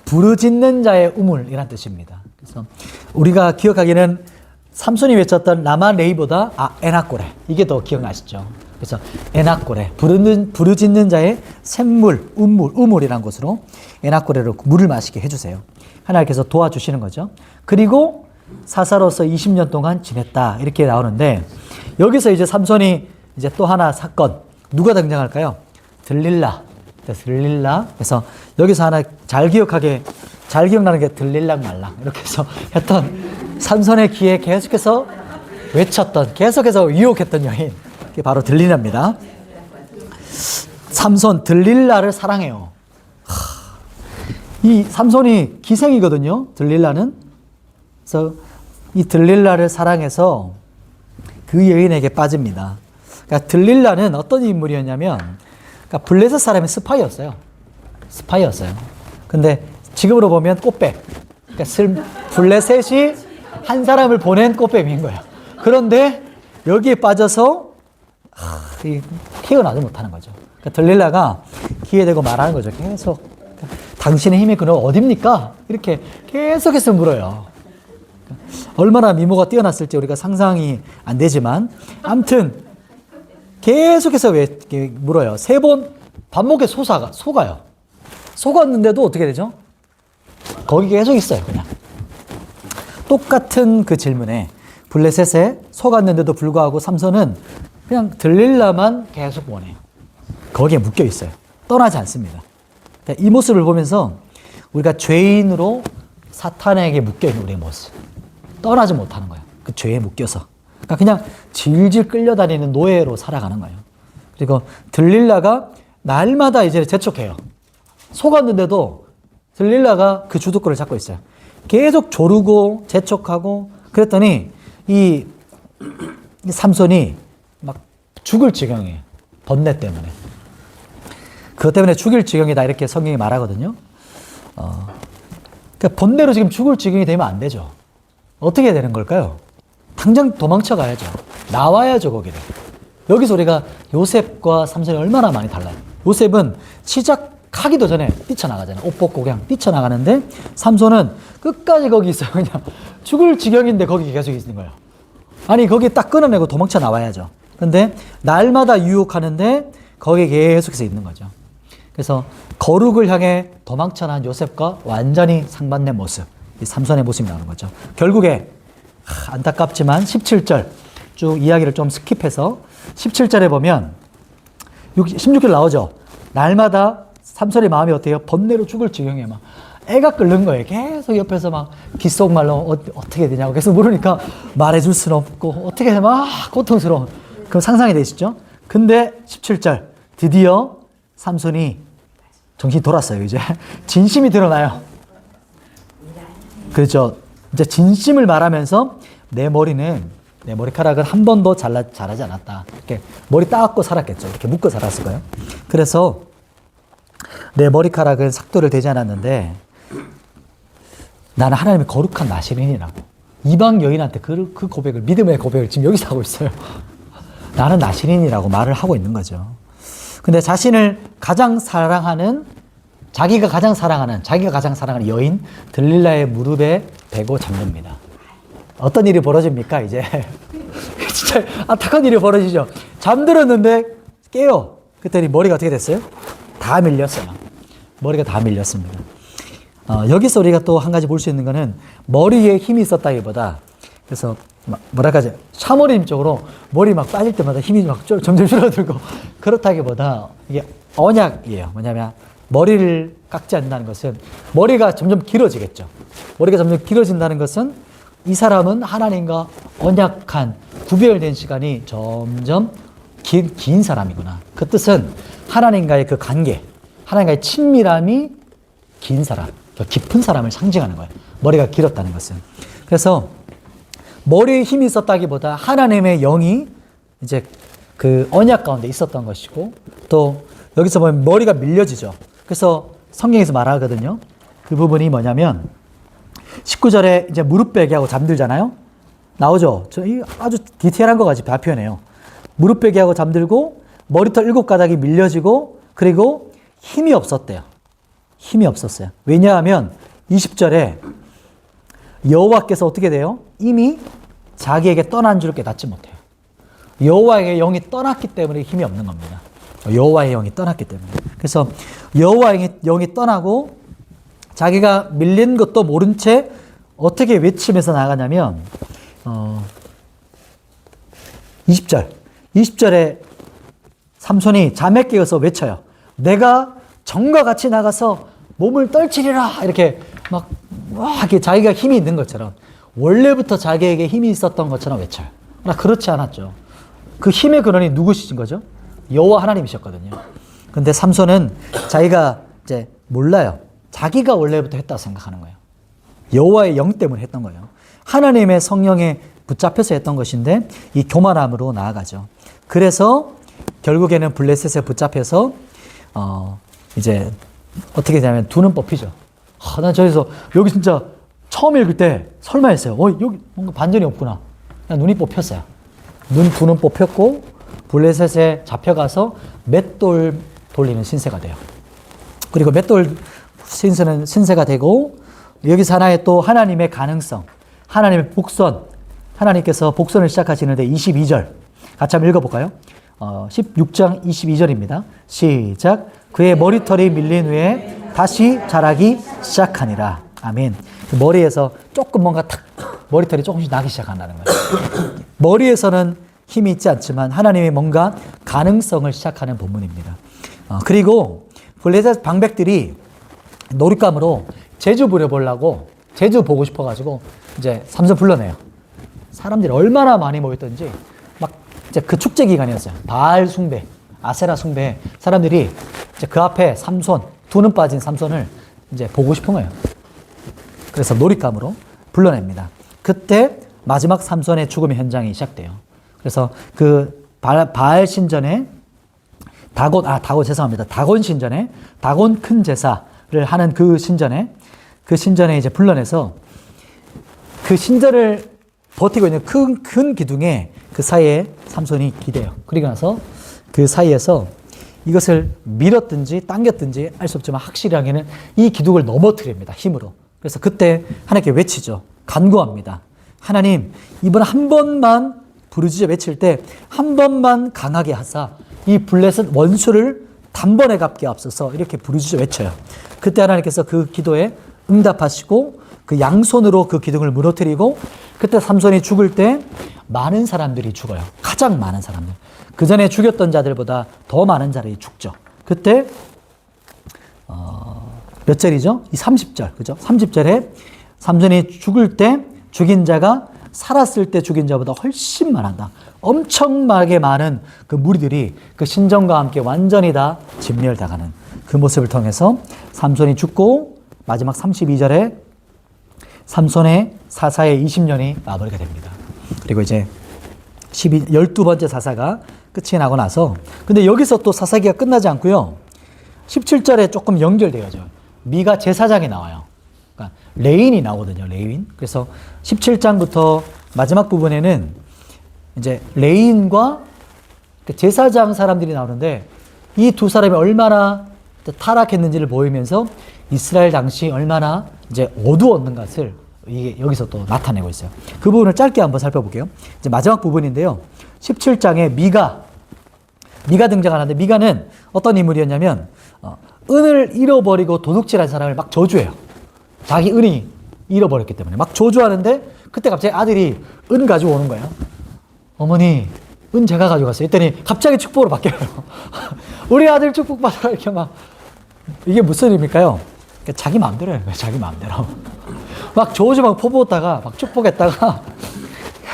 부르짖는 자의 우물이란 뜻입니다. 그래서 우리가 기억하기는 삼손이 외쳤던 라마 레이보다 에낙고레 이게 더 기억나시죠? 그래서 에낙고레 부르짖는 자의 샘물 우물이란 곳으로 에낙고레로 물을 마시게 해주세요. 하나님께서 도와주시는 거죠. 그리고 사사로서 20년 동안 지냈다 이렇게 나오는데 여기서 이제 삼손이 이제 또 하나 사건 누가 등장할까요? 들릴라. 그래서 여기서 하나 잘 기억나는 게 들릴랑 말랑 이렇게 해서 했던 삼손의 귀에 계속해서 외쳤던 계속해서 유혹했던 여인 그게 바로 들릴라입니다. 삼손 들릴라를 사랑해요. 이 삼손이 기생이거든요. 들릴라는. 그래서 이 들릴라를 사랑해서 그 여인에게 빠집니다. 그러니까 들릴라는 어떤 인물이었냐면 그러니까 블레셋 사람의 스파이였어요. 근데 지금으로 보면 꽃뱀. 그러니까 블레셋이 한 사람을 보낸 꽃뱀인 거예요. 그런데 여기에 빠져서 헤어나지 못하는 거죠. 그러니까 들릴라가 귀에 대고 말하는 거죠. 계속 당신의 힘의 근원 어딥니까? 이렇게 계속해서 물어요. 얼마나 미모가 뛰어났을지 우리가 상상이 안 되지만 아무튼 계속해서 물어요. 3번 반목에 속아요. 속았는데도 어떻게 되죠? 거기 계속 있어요. 그냥 똑같은 그 질문에 블레셋에 속았는데도 불구하고 삼손은 그냥 들릴라만 계속 원해요. 거기에 묶여 있어요. 떠나지 않습니다. 이 모습을 보면서 우리가 죄인으로 사탄에게 묶여있는 우리의 모습 떠나지 못하는 거예요. 그 죄에 묶여서 그냥 질질 끌려다니는 노예로 살아가는 거예요. 그리고 들릴라가 날마다 이제 재촉해요. 속았는데도 들릴라가 그 주도권을 잡고 있어요. 계속 조르고 재촉하고 그랬더니 이 삼손이 막 죽을 지경이에요. 번뇌 때문에. 그것 때문에 죽일 지경이다 이렇게 성경이 말하거든요. 그러니까 번뇌로 지금 죽을 지경이 되면 안 되죠. 어떻게 되는 걸까요? 당장 도망쳐 가야죠. 나와야죠, 거기를. 여기서 우리가 요셉과 삼손이 얼마나 많이 달라요. 요셉은 시작하기도 전에 뛰쳐나가잖아요. 옷 벗고 그냥 뛰쳐나가는데 삼손은 끝까지 거기 있어요. 그냥 죽을 지경인데 거기 계속 있는 거예요. 아니, 거기 딱 끊어내고 도망쳐 나와야죠. 근데 날마다 유혹하는데 거기에 계속해서 있는 거죠. 그래서 거룩을 향해 도망쳐 나간 요셉과 완전히 상반된 모습, 이 삼손의 모습이 나오는 거죠. 결국에 안타깝지만 17절 쭉 이야기를 좀 스킵해서 17절에 보면 16절 나오죠. 날마다 삼손의 마음이 어때요? 번뇌로 죽을 지경에 막 애가 끓는 거예요. 계속 옆에서 막 귓속말로 어떻게 되냐고 계속 물으니까 말해줄 수는 없고 어떻게 해 막 고통스러운 그럼 상상이 되시죠? 근데 17절 드디어 삼손이 정신이 돌았어요. 이제 진심이 드러나요. 그렇죠. 이제 진심을 말하면서 내 머리카락은 한 번도 자라지 않았다. 이렇게 머리 따갖고 살았겠죠. 이렇게 묶어 살았을 거예요. 그래서 내 머리카락은 삭도를 되지 않았는데 나는 하나님의 거룩한 나시린이라고. 이방 여인한테 그 고백을, 믿음의 고백을 지금 여기서 하고 있어요. 나는 나시린이라고 말을 하고 있는 거죠. 근데 자기가 가장 사랑하는 여인 들릴라의 무릎에 베고 잠듭니다. 어떤 일이 벌어집니까, 이제? 진짜 안타까운 일이 벌어지죠. 잠들었는데 깨요. 그랬더니 머리가 어떻게 됐어요? 다 밀렸어요. 머리가 다 밀렸습니다. 여기서 우리가 또 한 가지 볼 수 있는 거는 머리에 힘이 있었다기보다 그래서 뭐랄까 샤머림 쪽으로 머리 막 빠질 때마다 힘이 막 점점 줄어들고 그렇다기보다 이게 언약이에요. 뭐냐면 머리를 깎지 않는다는 것은 머리가 점점 길어지겠죠. 머리가 점점 길어진다는 것은 이 사람은 하나님과 언약한 구별된 시간이 점점 긴 사람이구나. 그 뜻은 하나님과의 그 관계, 하나님과의 친밀함이 긴 사람, 깊은 사람을 상징하는 거예요. 머리가 길었다는 것은. 그래서 머리에 힘이 있었다기보다 하나님의 영이 이제 그 언약 가운데 있었던 것이고 또 여기서 보면 머리가 밀려지죠. 그래서 성경에서 말하거든요. 그 부분이 뭐냐면 19절에 이제 무릎 베기 하고 잠들잖아요. 나오죠. 아주 디테일한 거 가지고 다 표현해요. 무릎 베기 하고 잠들고 머리털 7가닥이 밀려지고 그리고 힘이 없었대요. 힘이 없었어요. 왜냐하면 20절에 여호와께서 어떻게 돼요? 이미 자기에게 떠난 줄 깨닫지 못해요. 여호와의 영이 떠났기 때문에 힘이 없는 겁니다. 여호와의 영이 떠났기 때문에. 그래서 여호와의 영이 떠나고 자기가 밀린 것도 모른 채 어떻게 외치면서 나가냐면 20절에 삼손이 잠에 깨어서 외쳐요. 내가 정과 같이 나가서 몸을 떨치리라. 이렇게 막 이렇게 자기가 힘이 있는 것처럼 원래부터 자기에게 힘이 있었던 것처럼 외쳐요. 그러나 그렇지 않았죠. 그 힘의 근원이 누구시신 거죠? 여호와 하나님이셨거든요. 근데 삼손은 자기가 이제 몰라요. 자기가 원래부터 했다고 생각하는 거예요. 여호와의 영 때문에 했던 거예요. 하나님의 성령에 붙잡혀서 했던 것인데 이 교만함으로 나아가죠. 그래서 결국에는 블레셋에 붙잡혀서 이제 어떻게 되냐면 두 눈 뽑히죠. 난 저기서 여기 진짜 처음 읽을 때 설마 했어요. 여기 뭔가 반전이 없구나. 그냥 눈이 뽑혔어요. 두 눈 뽑혔고 블레셋에 잡혀가서 맷돌 돌리는 신세가 돼요. 그리고 맷돌 신세가 되고 여기서 하나의 또 하나님의 가능성, 하나님의 복선, 하나님께서 복선을 시작하시는데 22절 같이 한번 읽어볼까요? 16장 22절입니다. 시작. 그의 머리털이 밀린 후에 다시 자라기 시작하니라. 아멘. 머리에서 조금 뭔가 탁 머리털이 조금씩 나기 시작한다는 거예요. 머리에서는 힘이 있지 않지만 하나님의 뭔가 가능성을 시작하는 본문입니다. 그리고 블레셋 방백들이 놀잇감으로 제주 부려보려고 제주 보고 싶어가지고 이제 삼손 불러내요. 사람들이 얼마나 많이 모였던지 막 이제 그 축제 기간이었어요. 바알 숭배, 아세라 숭배 사람들이 이제 그 앞에 삼손 두 눈 빠진 삼손을 이제 보고 싶은 거예요. 그래서 놀잇감으로 불러냅니다. 그때 마지막 삼손의 죽음의 현장이 시작돼요. 그래서 그 바알 신전에 다곤 신전에 다곤 큰 제사를 하는 그 신전에 이제 불러내서 그 신전을 버티고 있는 큰 기둥에 그 사이에 삼손이 기대요. 그리고 나서 그 사이에서 이것을 밀었든지 당겼든지 알 수 없지만 확실하게는 이 기둥을 넘어뜨립니다. 힘으로. 그래서 그때 하나님께 외치죠. 간구합니다. 하나님, 이번 한 번만 부르짖어 외칠 때 한 번만 강하게 하사 이 블레셋 원수를 단번에 갚게 앞서서 이렇게 부르짖어 외쳐요. 그때 하나님께서 그 기도에 응답하시고 그 양손으로 그 기둥을 무너뜨리고 그때 삼손이 죽을 때 많은 사람들이 죽어요. 가장 많은 사람들. 그 전에 죽였던 자들보다 더 많은 자들이 죽죠. 그때 몇 절이죠? 이 30절. 그죠? 30절에 삼손이 죽을 때 죽인 자가 살았을 때 죽인 자보다 훨씬 많았다. 엄청나게 많은 그 무리들이 그 신정과 함께 완전히 다 진멸당하는 그 모습을 통해서 삼손이 죽고 마지막 32절에 삼손의 사사의 20년이 마무리가 됩니다. 그리고 이제 12번째 사사가 끝이 나고 나서 근데 여기서 또 사사기가 끝나지 않고요. 17절에 조금 연결되어져. 미가 제사장이 나와요. 그러니까 레인이 나오거든요. 레인. 그래서 17장부터 마지막 부분에는 이제 레인과 제사장 사람들이 나오는데 이 두 사람이 얼마나 타락했는지를 보이면서 이스라엘 당시 얼마나 이제 어두웠는 것을 이게 여기서 또 나타내고 있어요. 그 부분을 짧게 한번 살펴볼게요. 이제 마지막 부분인데요. 17장에 미가 등장하는데 미가는 어떤 인물이었냐면 은을 잃어버리고 도둑질한 사람을 막 저주해요. 자기 은이 잃어버렸기 때문에 막 저주하는데 그때 갑자기 아들이 은 가지고 오는 거예요. 어머니 은 제가 가져갔어요. 했더니 갑자기 축복으로 바뀌어요. 우리 아들 축복 받아라 이렇게 막 이게 무슨 의미일까요? 그러니까 자기 마음대로 해요. 자기 마음대로 막 저주 막 퍼부었다가 막 축복했다가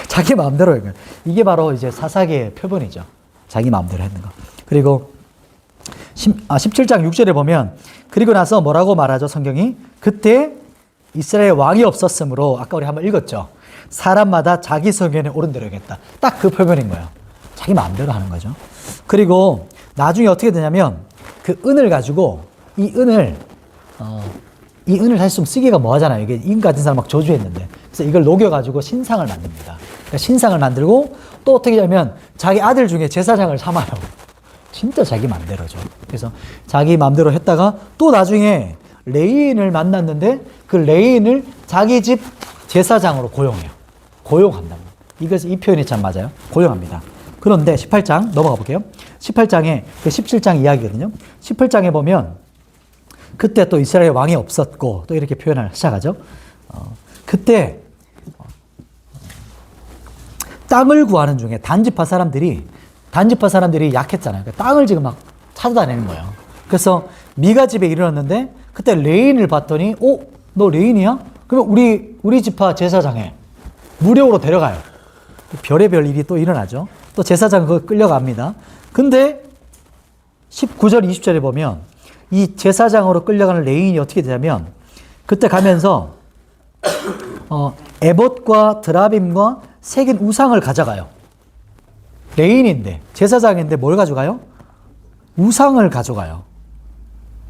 자기 마음대로 해요. 이게 바로 이제 사사기의 표본이죠. 자기 마음대로 했는 거. 그리고 17장 6절에 보면 그리고 나서 뭐라고 말하죠? 성경이 그때 이스라엘 왕이 없었으므로 아까 우리 한번 읽었죠. 사람마다 자기 성견에 오른 대로 하겠다. 딱 그 표현인 거예요. 자기 마음대로 하는 거죠. 그리고 나중에 어떻게 되냐면 그 은을 가지고 이 은을 사실 좀 쓰기가 뭐하잖아요. 이게 인 같은 사람 막 저주했는데 그래서 이걸 녹여가지고 신상을 만듭니다. 그러니까 신상을 만들고 또 어떻게 하면 자기 아들 중에 제사장을 삼아요. 진짜 자기 마음대로죠. 그래서 자기 마음대로 했다가 또 나중에 레인을 만났는데 그 레인을 자기 집 제사장으로 고용해요. 고용한다고. 이 표현이 참 맞아요. 고용합니다. 그런데 18장 넘어가 볼게요. 18장에 그 17장 이야기거든요. 18장에 보면 그때 또 이스라엘 왕이 없었고 또 이렇게 표현을 시작하죠. 그때 땅을 구하는 중에 단지파 사람들이 약했잖아요. 그러니까 땅을 지금 막 찾아다니는 거예요. 그래서 미가 집에 이르렀는데 그때 레인을 봤더니 너 레인이야? 그러면 우리 지파 제사장에 무력으로 데려가요. 별의별 일이 또 일어나죠. 또 제사장 그거 끌려갑니다. 근데 19절 20절에 보면 이 제사장으로 끌려가는 레인이 어떻게 되냐면 그때 가면서 에봇과 드라빔과 새긴 우상을 가져가요. 레인인데 제사장인데 뭘 가져가요? 우상을 가져가요.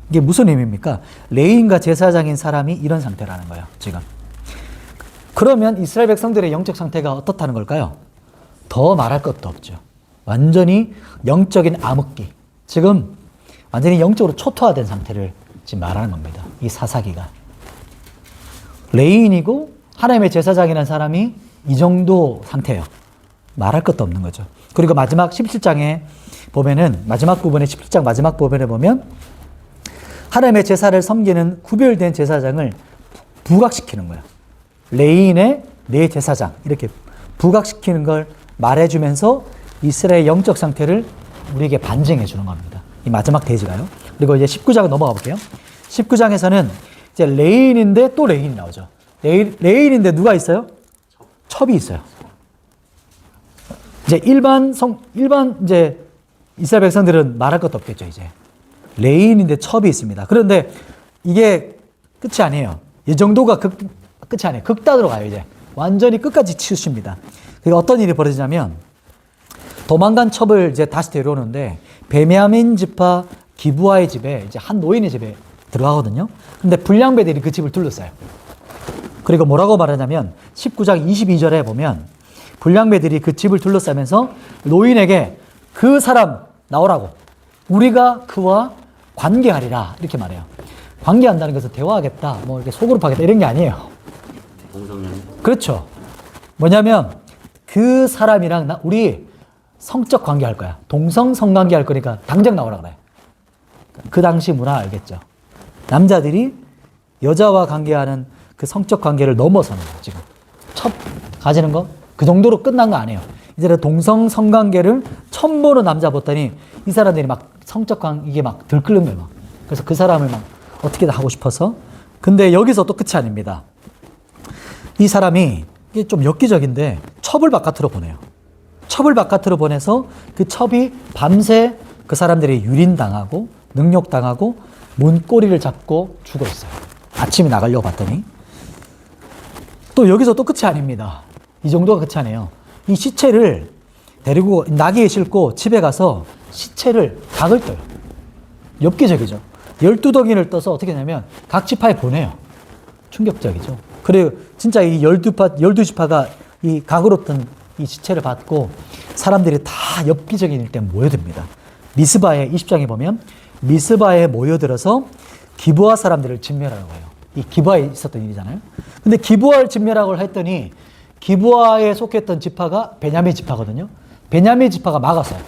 이게 무슨 의미입니까? 레인과 제사장인 사람이 이런 상태라는 거예요. 지금. 그러면 이스라엘 백성들의 영적 상태가 어떻다는 걸까요? 더 말할 것도 없죠. 완전히 영적인 암흑기. 지금 완전히 영적으로 초토화된 상태를 지금 말하는 겁니다. 이 사사기가. 레인이고 하나님의 제사장이라는 사람이 이 정도 상태예요. 말할 것도 없는 거죠. 그리고 마지막 17장에 보면은 마지막 부분에 17장 마지막 부분에 보면 하나님의 제사를 섬기는 구별된 제사장을 부각시키는 거예요. 레인의 내 제사장 이렇게 부각시키는 걸 말해주면서 이스라엘의 영적 상태를 우리에게 반증해 주는 겁니다. 이 마지막 대지가요. 그리고 이제 19장 넘어가 볼게요. 19장에서는 이제 레인인데 또 레인이 나오죠. 레인인데 누가 있어요? 첩이 있어요. 이제 일반 이제 이스라엘 백성들은 말할 것도 없겠죠, 이제. 레인인데 첩이 있습니다. 그런데 이게 끝이 아니에요. 이 정도가 끝이 아니에요. 극단으로 가요, 이제. 완전히 끝까지 치우십니다. 그러니까 어떤 일이 벌어지냐면 도망간 첩을 이제 다시 데려오는데 베냐민 지파 기브아의 집에 이제 한 노인의 집에 들어가거든요. 근데 불량배들이 그 집을 둘러싸요. 그리고 뭐라고 말하냐면 19장 22절에 보면 불량배들이 그 집을 둘러싸면서 노인에게 그 사람 나오라고 우리가 그와 관계하리라 이렇게 말해요. 관계한다는 것은 대화하겠다, 뭐 이렇게 속으로 하겠다 이런 게 아니에요. 그렇죠. 뭐냐면 그 사람이랑 우리 성적 관계 할 거야. 동성 성관계 할 거니까 당장 나오라 그래. 그 당시 문화 알겠죠? 남자들이 여자와 관계하는 그 성적 관계를 넘어서는 거 지금. 첫 가지는 거 그 정도로 끝난 거 아니에요. 이제는 동성 성관계를 처음 보는 남자 봤더니 이 사람들이 막 성적 관계 막 들끓는 거예요. 막. 그래서 그 사람을 막 어떻게든 하고 싶어서. 근데 여기서 또 끝이 아닙니다. 이 사람이 이게 좀 엽기적인데 첩을 바깥으로 보내요. 첩을 바깥으로 보내서 그 첩이 밤새 그 사람들이 유린당하고 능욕당하고 문고리를 잡고 죽어 있어요. 아침에 나가려고 봤더니 또 여기서 또 끝이 아닙니다. 이 정도가 끝이 아니에요. 이 시체를 데리고 나귀에 싣고 집에 가서 시체를 닭을 떠요. 엽기적이죠. 12덩이를 떠서 어떻게 하냐면 각 지파에 보내요. 충격적이죠. 그래요. 진짜 이 12지파가 이 각으로 뜬 이 시체를 받고 사람들이 다 엽기적인 일 때문에 모여듭니다. 미스바에 20장에 보면 미스바에 모여들어서 기브아 사람들을 진멸하라고 해요. 이 기브아에 있었던 일이잖아요. 근데 기브아를 진멸하고 했더니 기브아에 속했던 지파가 베냐민 지파거든요. 베냐민 지파가 막았어요.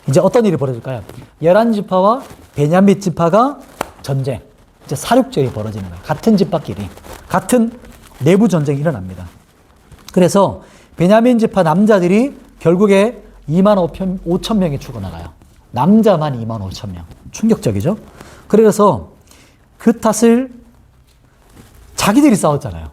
이제 어떤 일이 벌어질까요? 11지파와 베냐민 지파가 전쟁, 이제 사륙전이 벌어지는 거예요. 같은 지파끼리 같은 내부 전쟁이 일어납니다. 그래서 베냐민 지파 남자들이 결국에 25,000 명이 죽어나가요. 남자만 25,000명. 충격적이죠? 그래서 그 탓을 자기들이 싸웠잖아요.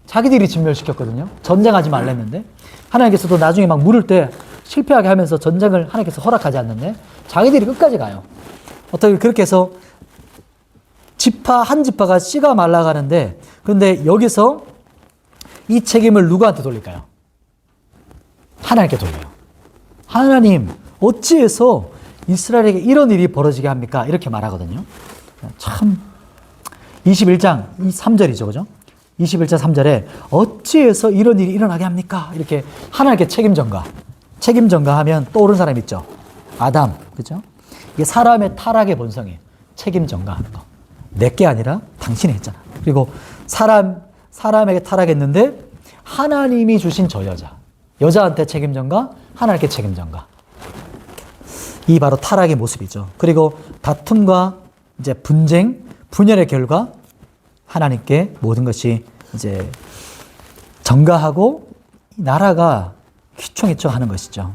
자기들이 진멸시켰거든요. 전쟁하지 말랬는데 하나님께서도 나중에 막 물을 때 실패하게 하면서 전쟁을 하나님께서 허락하지 않는데 자기들이 끝까지 가요. 어떻게 그렇게 해서 지파 한 지파가 씨가 말라가는데 그런데 여기서 이 책임을 누구한테 돌릴까요? 하나님께 돌려요. 하나님 어찌해서 이스라엘에게 이런 일이 벌어지게 합니까? 이렇게 말하거든요. 참 21장 3절이죠. 그죠? 21장 3절에 어찌해서 이런 일이 일어나게 합니까? 이렇게 하나님께 책임 전가 하면 떠오르는 사람 있죠. 아담. 그죠? 이게 사람의 타락의 본성이에요. 책임 전가하는 거. 내게 아니라 당신이 했잖아. 그리고 사람에게 타락했는데 하나님이 주신 저 여자한테 책임 전가, 하나님께 책임 전가. 이 바로 타락의 모습이죠. 그리고 다툼과 이제 분쟁, 분열의 결과 하나님께 모든 것이 이제 전가하고 나라가 휘청휘청하는 것이죠.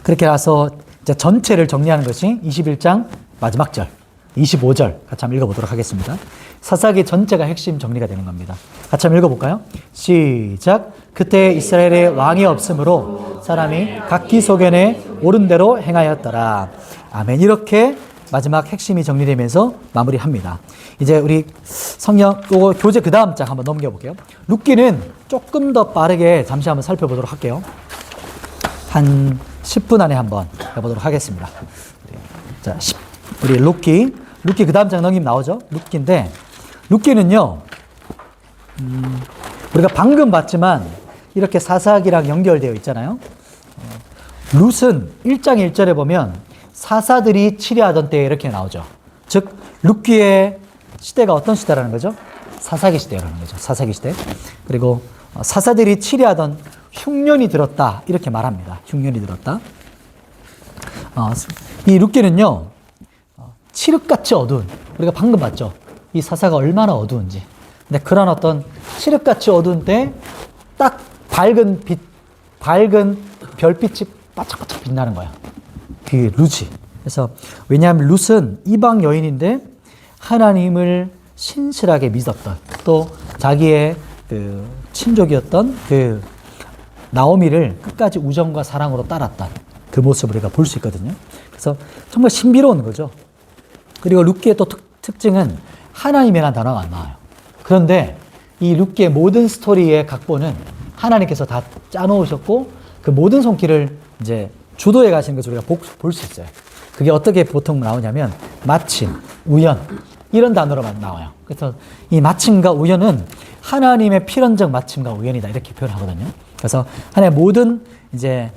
그렇게 나서 이제 전체를 정리하는 것이 21장 마지막 절, 25절 같이 한번 읽어보도록 하겠습니다. 사사기 전체가 핵심 정리가 되는 겁니다. 같이 한번 읽어볼까요? 시작. 그때 이스라엘에 왕이 없으므로 사람이 각기 소견에 옳은 대로 행하였더라. 아멘. 이렇게 마지막 핵심이 정리되면서 마무리합니다. 이제 우리 성경 요거 교재 그 다음 장 한번 넘겨볼게요. 룻기는 조금 더 빠르게 잠시 한번 살펴보도록 할게요. 한 10분 안에 한번 해보도록 하겠습니다. 자, 우리 룻기 그 다음 장 넘기면 나오죠. 룻기인데 룻기는요 우리가 방금 봤지만 이렇게 사사기랑 연결되어 있잖아요. 룻은 1장 1절에 보면 사사들이 치리하던 때에 이렇게 나오죠. 즉 룻기의 시대가 어떤 시대라는 거죠? 사사기 시대라는 거죠. 사사기 시대. 그리고 사사들이 치리하던 흉년이 들었다 이렇게 말합니다. 흉년이 들었다. 이 룻기는요 칠흑같이 어두운, 우리가 방금 봤죠. 이 사사가 얼마나 어두운지. 근데 그런 어떤 칠흑같이 어두운 때 딱 밝은 별빛이 바짝바짝 빛나는 거야. 그 룻이. 그래서 왜냐하면 룻은 이방 여인인데 하나님을 신실하게 믿었던, 또 자기의 그 친족이었던 그 나오미를 끝까지 우정과 사랑으로 따랐던 그 모습을 우리가 볼 수 있거든요. 그래서 정말 신비로운 거죠. 그리고 룻기의 또 특징은 하나님이라는 단어가 안 나와요. 그런데 이 룻기의 모든 스토리의 각본은 하나님께서 다 짜놓으셨고 그 모든 손길을 이제 주도해 가시는 것을 우리가 볼 수 있어요. 그게 어떻게 보통 나오냐면 마침, 우연 이런 단어로만 나와요. 그래서 이 마침과 우연은 하나님의 필연적 마침과 우연이다 이렇게 표현하거든요. 그래서 하나님의 모든 이제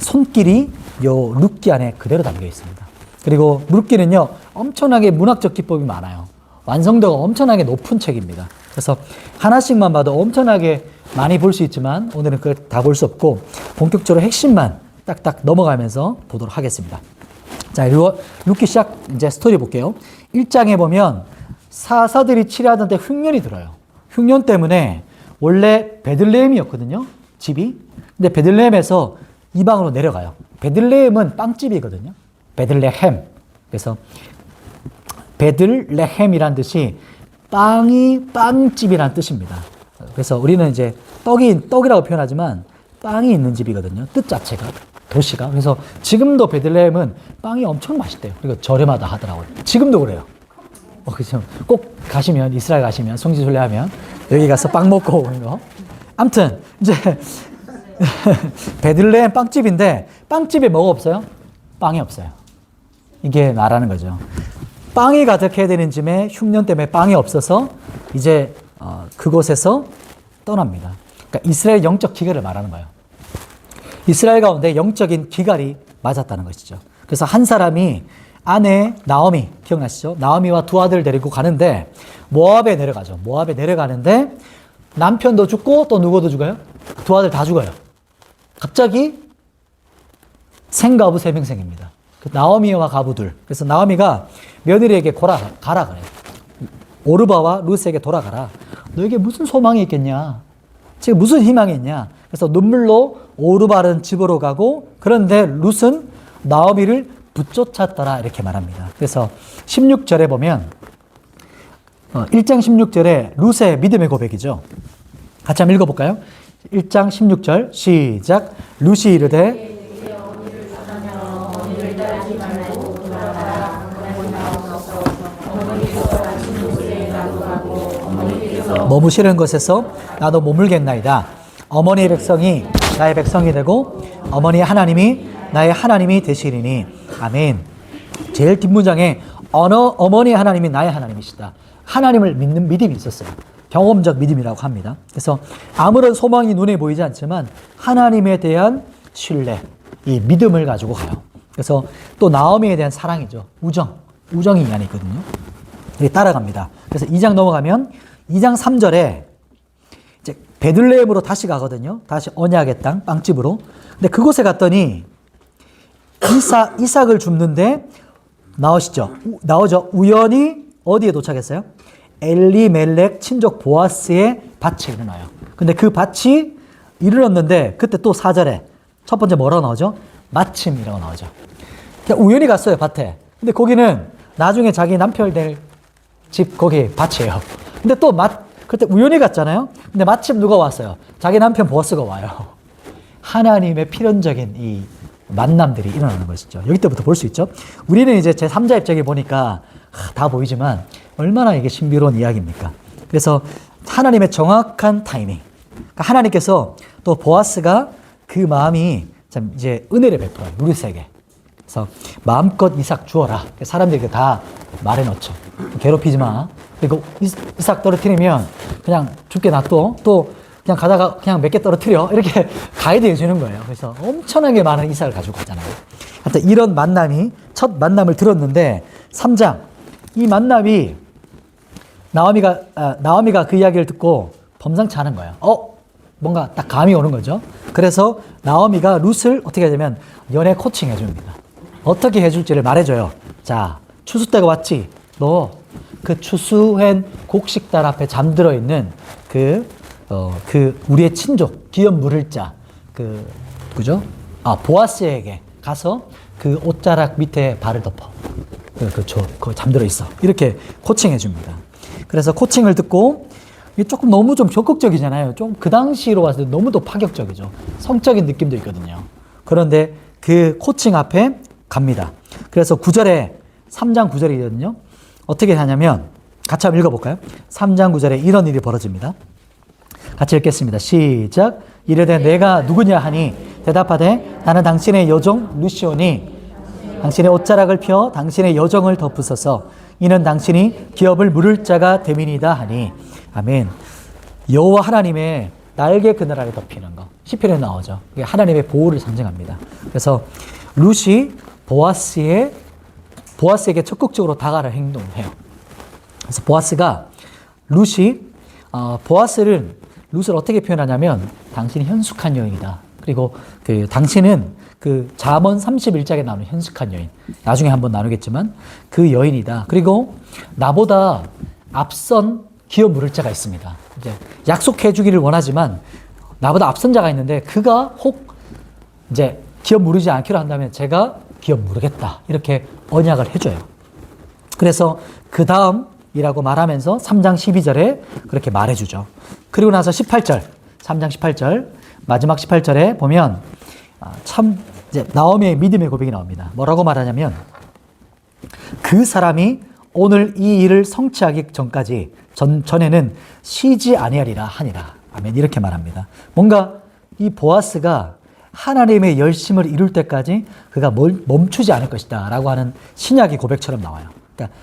손길이 요 룻기 안에 그대로 담겨 있습니다. 그리고 룻기는요 엄청나게 문학적 기법이 많아요. 완성도가 엄청나게 높은 책입니다. 그래서 하나씩만 봐도 엄청나게 많이 볼 수 있지만 오늘은 그걸 다 볼 수 없고 본격적으로 핵심만 딱딱 넘어가면서 보도록 하겠습니다. 자, 룻기 시작 이제 스토리 볼게요. 1장에 보면 사사들이 치료하던 때 흉년이 들어요. 흉년 때문에 원래 베들레헴이었거든요. 집이. 근데 베들레헴에서 이방으로 내려가요. 베들레헴은 빵집이거든요. 베들레헴. 그래서 베들레헴이란 뜻이 빵집이란 뜻입니다. 그래서 우리는 이제 떡이라고 표현하지만 빵이 있는 집이거든요. 뜻 자체가, 도시가. 그래서 지금도 베들레헴은 빵이 엄청 맛있대요. 그리고 저렴하다 하더라고요. 지금도 그래요. 그죠? 꼭 가시면, 이스라엘 가시면, 성지순례 하면, 여기 가서 빵 먹고 오는 거. 아무튼, 이제, 베들레헴 빵집인데, 빵집에 뭐가 없어요? 빵이 없어요. 이게 말하는 거죠. 빵이 가득해야 되는 쯤에 흉년 때문에 빵이 없어서, 이제, 그곳에서 떠납니다. 그러니까 이스라엘 영적 기갈을 말하는 거예요. 이스라엘 가운데 영적인 기갈이 맞았다는 것이죠. 그래서 한 사람이 아내 나오미, 기억나시죠? 나오미와 두 아들 데리고 가는데 모압에 내려가죠. 모압에 내려가는데 남편도 죽고 또 누구도 죽어요? 두 아들 다 죽어요. 갑자기 생가부 세 명생입니다. 나오미와 가부들. 그래서 나오미가 며느리에게 가라 그래요. 오르바와 룻에게 돌아가라. 너에게 무슨 소망이 있겠냐? 지금 무슨 희망이 있냐? 그래서 눈물로 오르바는 집으로 가고 그런데 룻은 나오미를 붙쫓았더라 이렇게 말합니다. 그래서 16절에 보면 1장 16절에 룻의 믿음의 고백이죠. 같이 한번 읽어볼까요? 1장 16절 시작. 룻이 이르되 머무시는 것에서 나도 머물겠나이다. 어머니의 백성이 나의 백성이 되고 어머니 하나님이 나의 하나님이 되시리니. 아멘. 제일 뒷문장에 어머니 하나님이 나의 하나님이시다. 하나님을 믿는 믿음이 있었어요. 경험적 믿음이라고 합니다. 그래서 아무런 소망이 눈에 보이지 않지만 하나님에 대한 신뢰, 이 믿음을 가지고 가요. 그래서 또 나오미에 대한 사랑이죠. 우정이 이 안에 있거든요. 따라갑니다. 그래서 2장 넘어가면 2장 3절에 이제 베들레헴으로 다시 가거든요. 다시 언약의 땅, 빵집으로. 근데 그곳에 갔더니 이삭을 줍는데 나오죠. 우연히 어디에 도착했어요? 엘리멜렉 친족 보아스의 밭에 일어나요. 근데 그 밭이 이르렀는데 그때 또 4절에 첫 번째 뭐라고 나오죠? 마침이라고 나오죠. 그냥 우연히 갔어요, 밭에. 근데 거기는 나중에 자기 남편 될 집 거기 밭이에요. 근데 또 그때 우연히 갔잖아요. 근데 마침 누가 왔어요? 자기 남편 보아스가 와요. 하나님의 필연적인 이 만남들이 일어나는 것이죠. 여기 때부터 볼 수 있죠. 우리는 이제 제3자 입장에 보니까 다 보이지만 얼마나 이게 신비로운 이야기입니까? 그래서 하나님의 정확한 타이밍. 그러니까 하나님께서 또 보아스가 그 마음이 참 이제 은혜를 베풀어요. 룻에게. 그래서 마음껏 이삭 주어라. 사람들이 다 말해 놓죠. 괴롭히지 마. 그리고 이삭 떨어뜨리면 그냥 죽게 놔둬. 또 그냥 가다가 그냥 몇 개 떨어뜨려. 이렇게 가이드 해주는 거예요. 그래서 엄청나게 많은 이삭을 가지고 갔잖아요. 하여튼 이런 첫 만남을 들었는데 3장. 이 만남이 나오미가 그 이야기를 듣고 범상치 않은 거예요. 뭔가 딱 감이 오는 거죠. 그래서 나오미가 룻을 어떻게 하냐면 연애 코칭 해줍니다. 어떻게 해줄지를 말해줘요. 자, 추수 때가 왔지. 너 그 추수한 곡식달 앞에 잠들어 있는 우리의 친족 기업 물을 자 그죠? 보아스에게 가서 그 옷자락 밑에 발을 덮어. 그 잠들어 있어. 이렇게 코칭해 줍니다. 그래서 코칭을 듣고 이게 조금 너무 좀 적극적이잖아요. 좀 그 당시로 봤을 때 너무도 파격적이죠. 성적인 느낌도 있거든요. 그런데 그 코칭 앞에 갑니다. 그래서 3장 9절이거든요. 어떻게 하냐면 같이 한번 읽어볼까요? 3장 9절에 이런 일이 벌어집니다. 같이 읽겠습니다. 시작. 이르되 내가 누구냐 하니 대답하되 나는 당신의 여종 루시오니 당신의 옷자락을 펴 당신의 여정을 덮으소서. 이는 당신이 기업을 물을 자가 됨이니이다 하니. 아멘. 여호와 하나님의 날개 그늘 아래 덮이는 거. 시편에 나오죠. 이게 하나님의 보호를 상징합니다. 그래서 룻이 보아스에게 적극적으로 다가갈 행동을 해요. 그래서 룻을 어떻게 표현하냐면 당신이 현숙한 여인이다. 그리고 그 당신은 그 잠언 31장에 나오는 현숙한 여인, 나중에 한번 나누겠지만 그 여인이다. 그리고 나보다 앞선 기업 물을 자가 있습니다. 이제 약속해 주기를 원하지만 나보다 앞선 자가 있는데 그가 혹 이제 기업 물으지 않기로 한다면 제가 기업 물으겠다. 이렇게 언약을 해줘요. 그래서 그 다음이라고 말하면서 3장 12절에 그렇게 말해주죠. 그리고 나서 18절, 3장 18절, 마지막 18절에 보면 참 이제 나오미의 믿음의 고백이 나옵니다. 뭐라고 말하냐면 그 사람이 오늘 이 일을 성취하기 전까지 전에는 쉬지 아니하리라 하니라. 아멘. 이렇게 말합니다. 뭔가 이 보아스가 하나님의 열심을 이룰 때까지 그가 멈추지 않을 것이다 라고 하는 신약의 고백처럼 나와요. 그러니까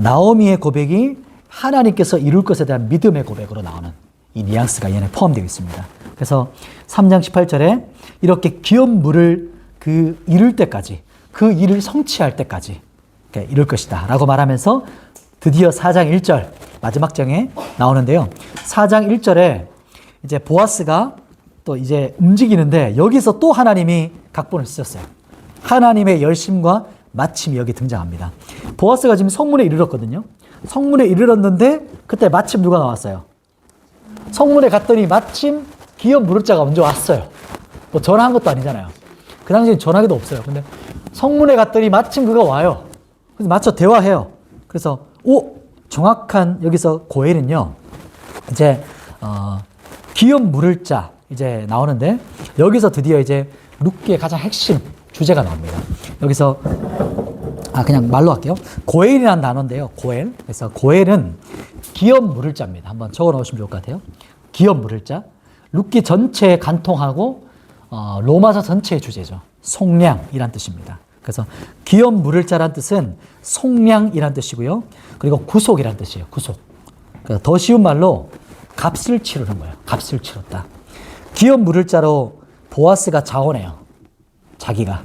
나오미의 고백이 하나님께서 이룰 것에 대한 믿음의 고백으로 나오는 이 뉘앙스가 이 안에 포함되어 있습니다. 그래서 3장 18절에 이렇게 기업 물을 그 이룰 때까지, 그 일을 성취할 때까지 이룰 것이다 라고 말하면서 드디어 4장 1절 마지막 장에 나오는데요. 4장 1절에 이제 보아스가 또 이제 움직이는데 여기서 또 하나님이 각본을 쓰셨어요. 하나님의 열심과 마침이 여기 등장합니다. 보아스가 지금 성문에 이르렀거든요. 성문에 이르렀는데 그때 마침 누가 나왔어요? 성문에 갔더니 마침 기업 물을 자가 먼저 왔어요. 뭐 전화한 것도 아니잖아요. 그 당시엔 전화기도 없어요. 근데 성문에 갔더니 마침 그가 와요. 그래서 맞춰 대화해요. 그래서 정확한 여기서 고엘은요. 이제 기업 물을 자 이제 나오는데 여기서 드디어 이제 룻기의 가장 핵심 주제가 나옵니다. 여기서 그냥 말로 할게요. 고엘이라는 단어인데요. 고엘. 그래서 고엘은 기업 물을 자입니다. 한번 적어 놓으시면 좋을 것 같아요. 기업 물을 자. 룻기 전체에 간통하고 로마서 전체의 주제죠. 속량이란 뜻입니다. 그래서 기업 물을 자란 뜻은 속량이란 뜻이고요. 그리고 구속이란 뜻이에요. 구속. 그러니까 더 쉬운 말로 값을 치르는 거예요. 값을 치렀다. 기업 물을 자로 보아스가 자원해요. 자기가.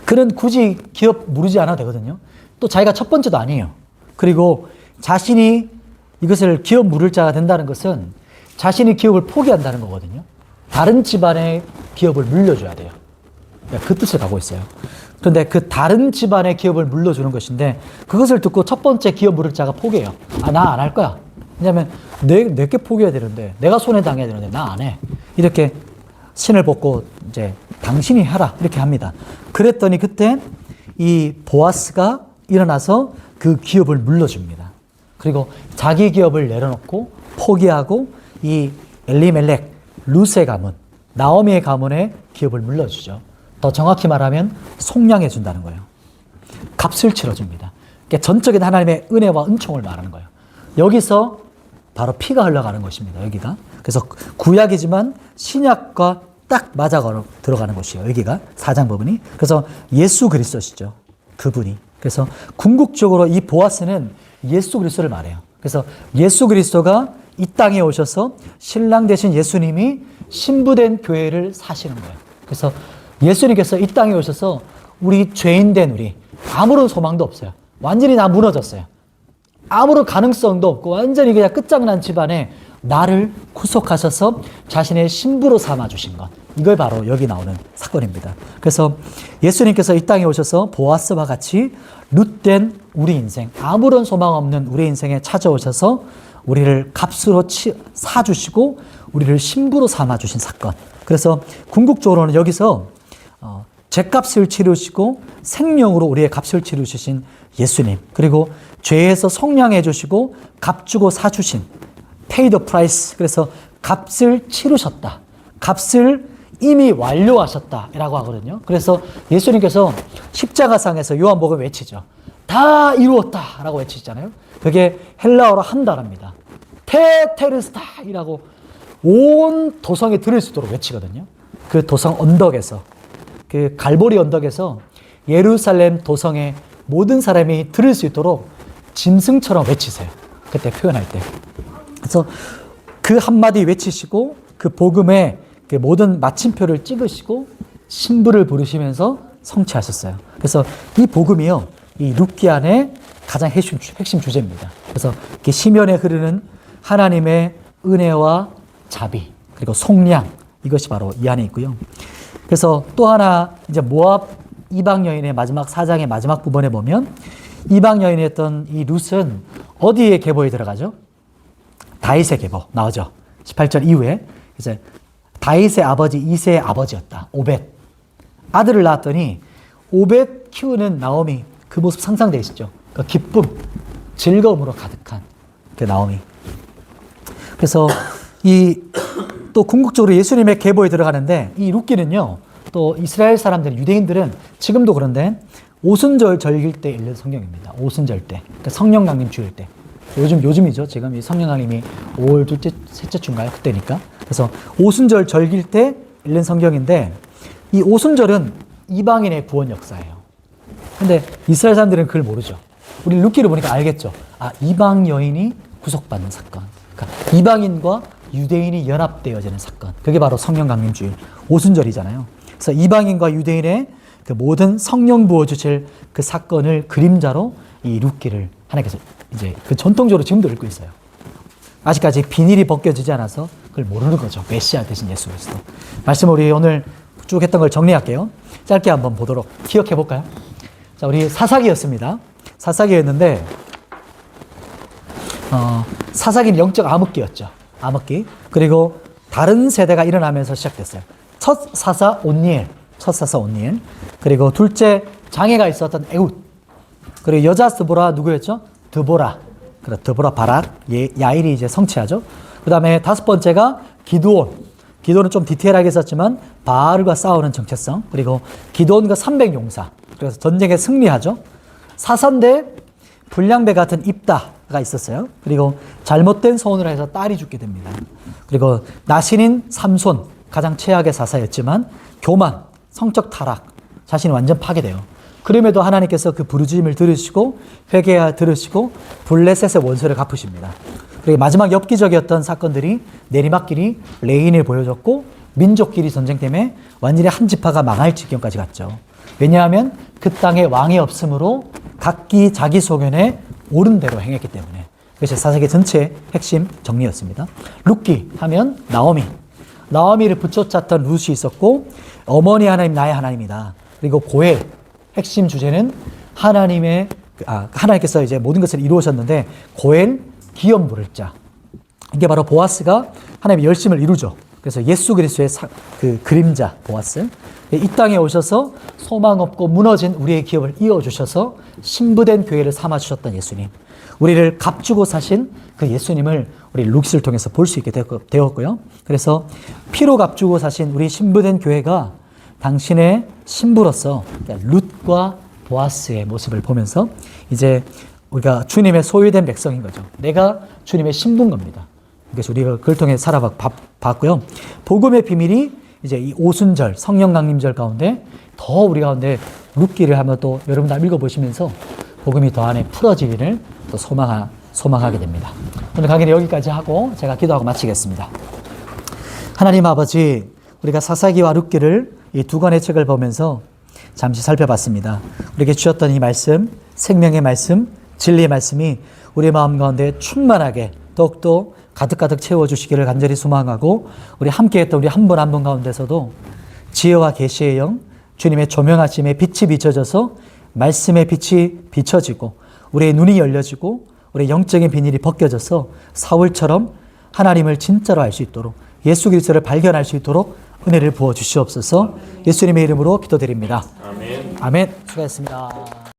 그는 굳이 기업 물으지 않아도 되거든요. 또 자기가 첫 번째도 아니에요. 그리고 자신이 이것을 기업 물을 자가 된다는 것은 자신이 기업을 포기한다는 거거든요. 다른 집안의 기업을 물려줘야 돼요. 그 뜻을 갖고 있어요. 그런데 그 다른 집안의 기업을 물려주는 것인데 그것을 듣고 첫 번째 기업 물을 자가 포기해요. 나 안 할 거야. 왜냐하면 내게 포기해야 되는데 내가 손해 당해야 되는데 나 안 해. 이렇게 신을 벗고 이제 당신이 하라 이렇게 합니다. 그랬더니 그때 이 보아스가 일어나서 그 기업을 물려줍니다. 그리고 자기 기업을 내려놓고 포기하고 이 엘리멜렉, 룻의 가문, 나오미의 가문의 기업을 물려주죠. 더 정확히 말하면 속량해 준다는 거예요. 값을 치러줍니다. 그러니까 전적인 하나님의 은혜와 은총을 말하는 거예요. 여기서 바로 피가 흘러가는 것입니다. 여기가. 그래서 구약이지만 신약과 딱 맞아 들어가는 곳이에요. 여기가 4장 부분이. 그래서 예수 그리스도시죠. 그분이. 그래서 궁극적으로 이 보아스는 예수 그리스도를 말해요. 그래서 예수 그리스도가 이 땅에 오셔서 신랑 되신 예수님이 신부된 교회를 사시는 거예요. 그래서 예수님께서 이 땅에 오셔서 우리 죄인된 우리 아무런 소망도 없어요. 완전히 다 무너졌어요. 아무런 가능성도 없고 완전히 그냥 끝장난 집안에 나를 구속하셔서 자신의 신부로 삼아주신 것. 이걸 바로 여기 나오는 사건입니다. 그래서 예수님께서 이 땅에 오셔서 보아스와 같이 룻된 우리 인생, 아무런 소망 없는 우리 인생에 찾아오셔서 우리를 값으로 사주시고 우리를 신부로 삼아주신 사건. 그래서 궁극적으로는 여기서 죄값을 치르시고 생명으로 우리의 값을 치르신 예수님, 그리고 죄에서 속량해 주시고 값 주고 사주신 pay the price. 그래서 값을 치르셨다. 값을 이미 완료하셨다라고 하거든요. 그래서 예수님께서 십자가상에서 요한복음 외치죠. 다 이루었다라고 외치잖아요. 그게 헬라어로 한 단어입니다. 테테르스타이라고 온 도성에 들을 수 있도록 외치거든요. 그 도성 언덕에서, 그 갈보리 언덕에서 예루살렘 도성의 모든 사람이 들을 수 있도록 짐승처럼 외치세요. 그때 표현할 때. 그래서 그 한마디 외치시고 그 복음의 그 모든 마침표를 찍으시고 신부를 부르시면서 성취하셨어요. 그래서 이 복음이요, 이 룻기 안에 가장 핵심 주제입니다. 그래서 시면에 흐르는 하나님의 은혜와 자비, 그리고 속량, 이것이 바로 이 안에 있고요. 그래서 또 하나 이제 모압 이방 여인의 마지막 4장의 마지막 부분에 보면 이방 여인이었던 이 룻은 어디에 계보에 들어가죠? 다윗의 계보 나오죠. 18절 이후에 이제 다윗의 아버지 이새의 아버지였다. 오벳. 아들을 낳았더니 오벳 키우는 나오미 그 모습 상상되시죠? 그 기쁨, 즐거움으로 가득한 그 나오미. 그래서 이 또 궁극적으로 예수님의 계보에 들어가는데 이 룻기는요. 또 이스라엘 사람들, 유대인들은 지금도 그런데 오순절 절길 때 읽는 성경입니다. 오순절 때. 그러니까 성령 강림 주일 때. 요즘이죠. 지금 이 성령 강림이 5월 둘째, 셋째 주인가요? 그때니까. 그래서 오순절 절길 때 읽는 성경인데 이 오순절은 이방인의 구원 역사예요. 근데 이스라엘 사람들은 그걸 모르죠. 우리 룻기를 보니까 알겠죠. 아, 이방 여인이 구속받는 사건. 그러니까 이방인과 유대인이 연합되어지는 사건. 그게 바로 성령 강림 주일 오순절이잖아요. 그래서 이방인과 유대인의 그 모든 성령 부어 주실 그 사건을 그림자로 이 룻기를 하나님께서 이제 그 전통적으로 지금도 읽고 있어요. 아직까지 비닐이 벗겨지지 않아서 그걸 모르는 거죠. 메시아 대신 예수 그리스도. 말씀을 우리 오늘 쭉 했던 걸 정리할게요. 짧게 한번 보도록 기억해 볼까요? 자, 우리 사사기였습니다. 사사기였는데 사사기는 영적 암흑기였죠. 암흑기. 그리고 다른 세대가 일어나면서 시작됐어요. 첫 사사 온니엘. 그리고 둘째 장애가 있었던 에훗. 그리고 여자 스보라 누구였죠? 드보라. 그래, 드보라 바락. 야일이 이제 성취하죠. 그 다음에 다섯 번째가 기드온. 기드온은 좀 디테일하게 썼지만 바알과 싸우는 정체성. 그리고 기드온과 300용사. 그래서 전쟁에 승리하죠. 사사인데 불량배 같은 입다가 있었어요. 그리고 잘못된 소원을 해서 딸이 죽게 됩니다. 그리고 나신인 삼손, 가장 최악의 사사였지만 교만, 성적 타락, 자신이 완전 파괴돼요. 그럼에도 하나님께서 그 부르짖음을 들으시고 회개하 들으시고 블레셋의 원수를 갚으십니다. 그리고 마지막 엽기적이었던 사건들이 내리막길이 레인을 보여줬고 민족끼리 전쟁 때문에 완전히 한 지파가 망할 지경까지 갔죠. 왜냐하면 그 땅에 왕이 없으므로 각기 자기 소견에 옳은 대로 행했기 때문에. 그것이 사사기 전체의 핵심 정리였습니다. 룻기 하면 나오미를 붙여찼던 룻이 있었고 어머니 하나님 나의 하나님이다. 그리고 고엘 핵심 주제는 하나님께서 이제 모든 것을 이루셨는데 고엘 기업 물을 자. 이게 바로 보아스가 하나님의 열심을 이루죠. 그래서 예수 그리스도의 그 그림자 보아스. 이 땅에 오셔서 소망 없고 무너진 우리의 기업을 이어주셔서 신부된 교회를 삼아주셨던 예수님. 우리를 값주고 사신 그 예수님을 우리 룻기를 통해서 볼 수 있게 되었고요. 그래서 피로 값주고 사신 우리 신부된 교회가 당신의 신부로서 룻과 보아스의 모습을 보면서 이제 우리가 주님의 소유된 백성인 거죠. 내가 주님의 신부인 겁니다. 그래서 우리가 그걸 통해 살아봤고요. 복음의 비밀이 이제 이 오순절, 성령 강림절 가운데 더 우리 가운데 룻기를 한번 또 여러분 다 읽어보시면서 복음이 더 안에 풀어지기를 또 소망하게 됩니다. 오늘 강의는 여기까지 하고 제가 기도하고 마치겠습니다. 하나님 아버지, 우리가 사사기와 룻기를 이 두 권의 책을 보면서 잠시 살펴봤습니다. 우리에게 주셨던 이 말씀, 생명의 말씀, 진리의 말씀이 우리 마음 가운데 충만하게 더욱더 가득가득 채워주시기를 간절히 소망하고 우리 함께했던 우리 한 분 한 분 가운데서도 지혜와 계시의 영, 주님의 조명하심의 빛이 비춰져서 말씀의 빛이 비춰지고 우리의 눈이 열려지고 우리의 영적인 비닐이 벗겨져서 사울처럼 하나님을 진짜로 알 수 있도록 예수 그리스도를 발견할 수 있도록 은혜를 부어 주시옵소서. 예수님의 이름으로 기도드립니다. 아멘. 수고하셨습니다.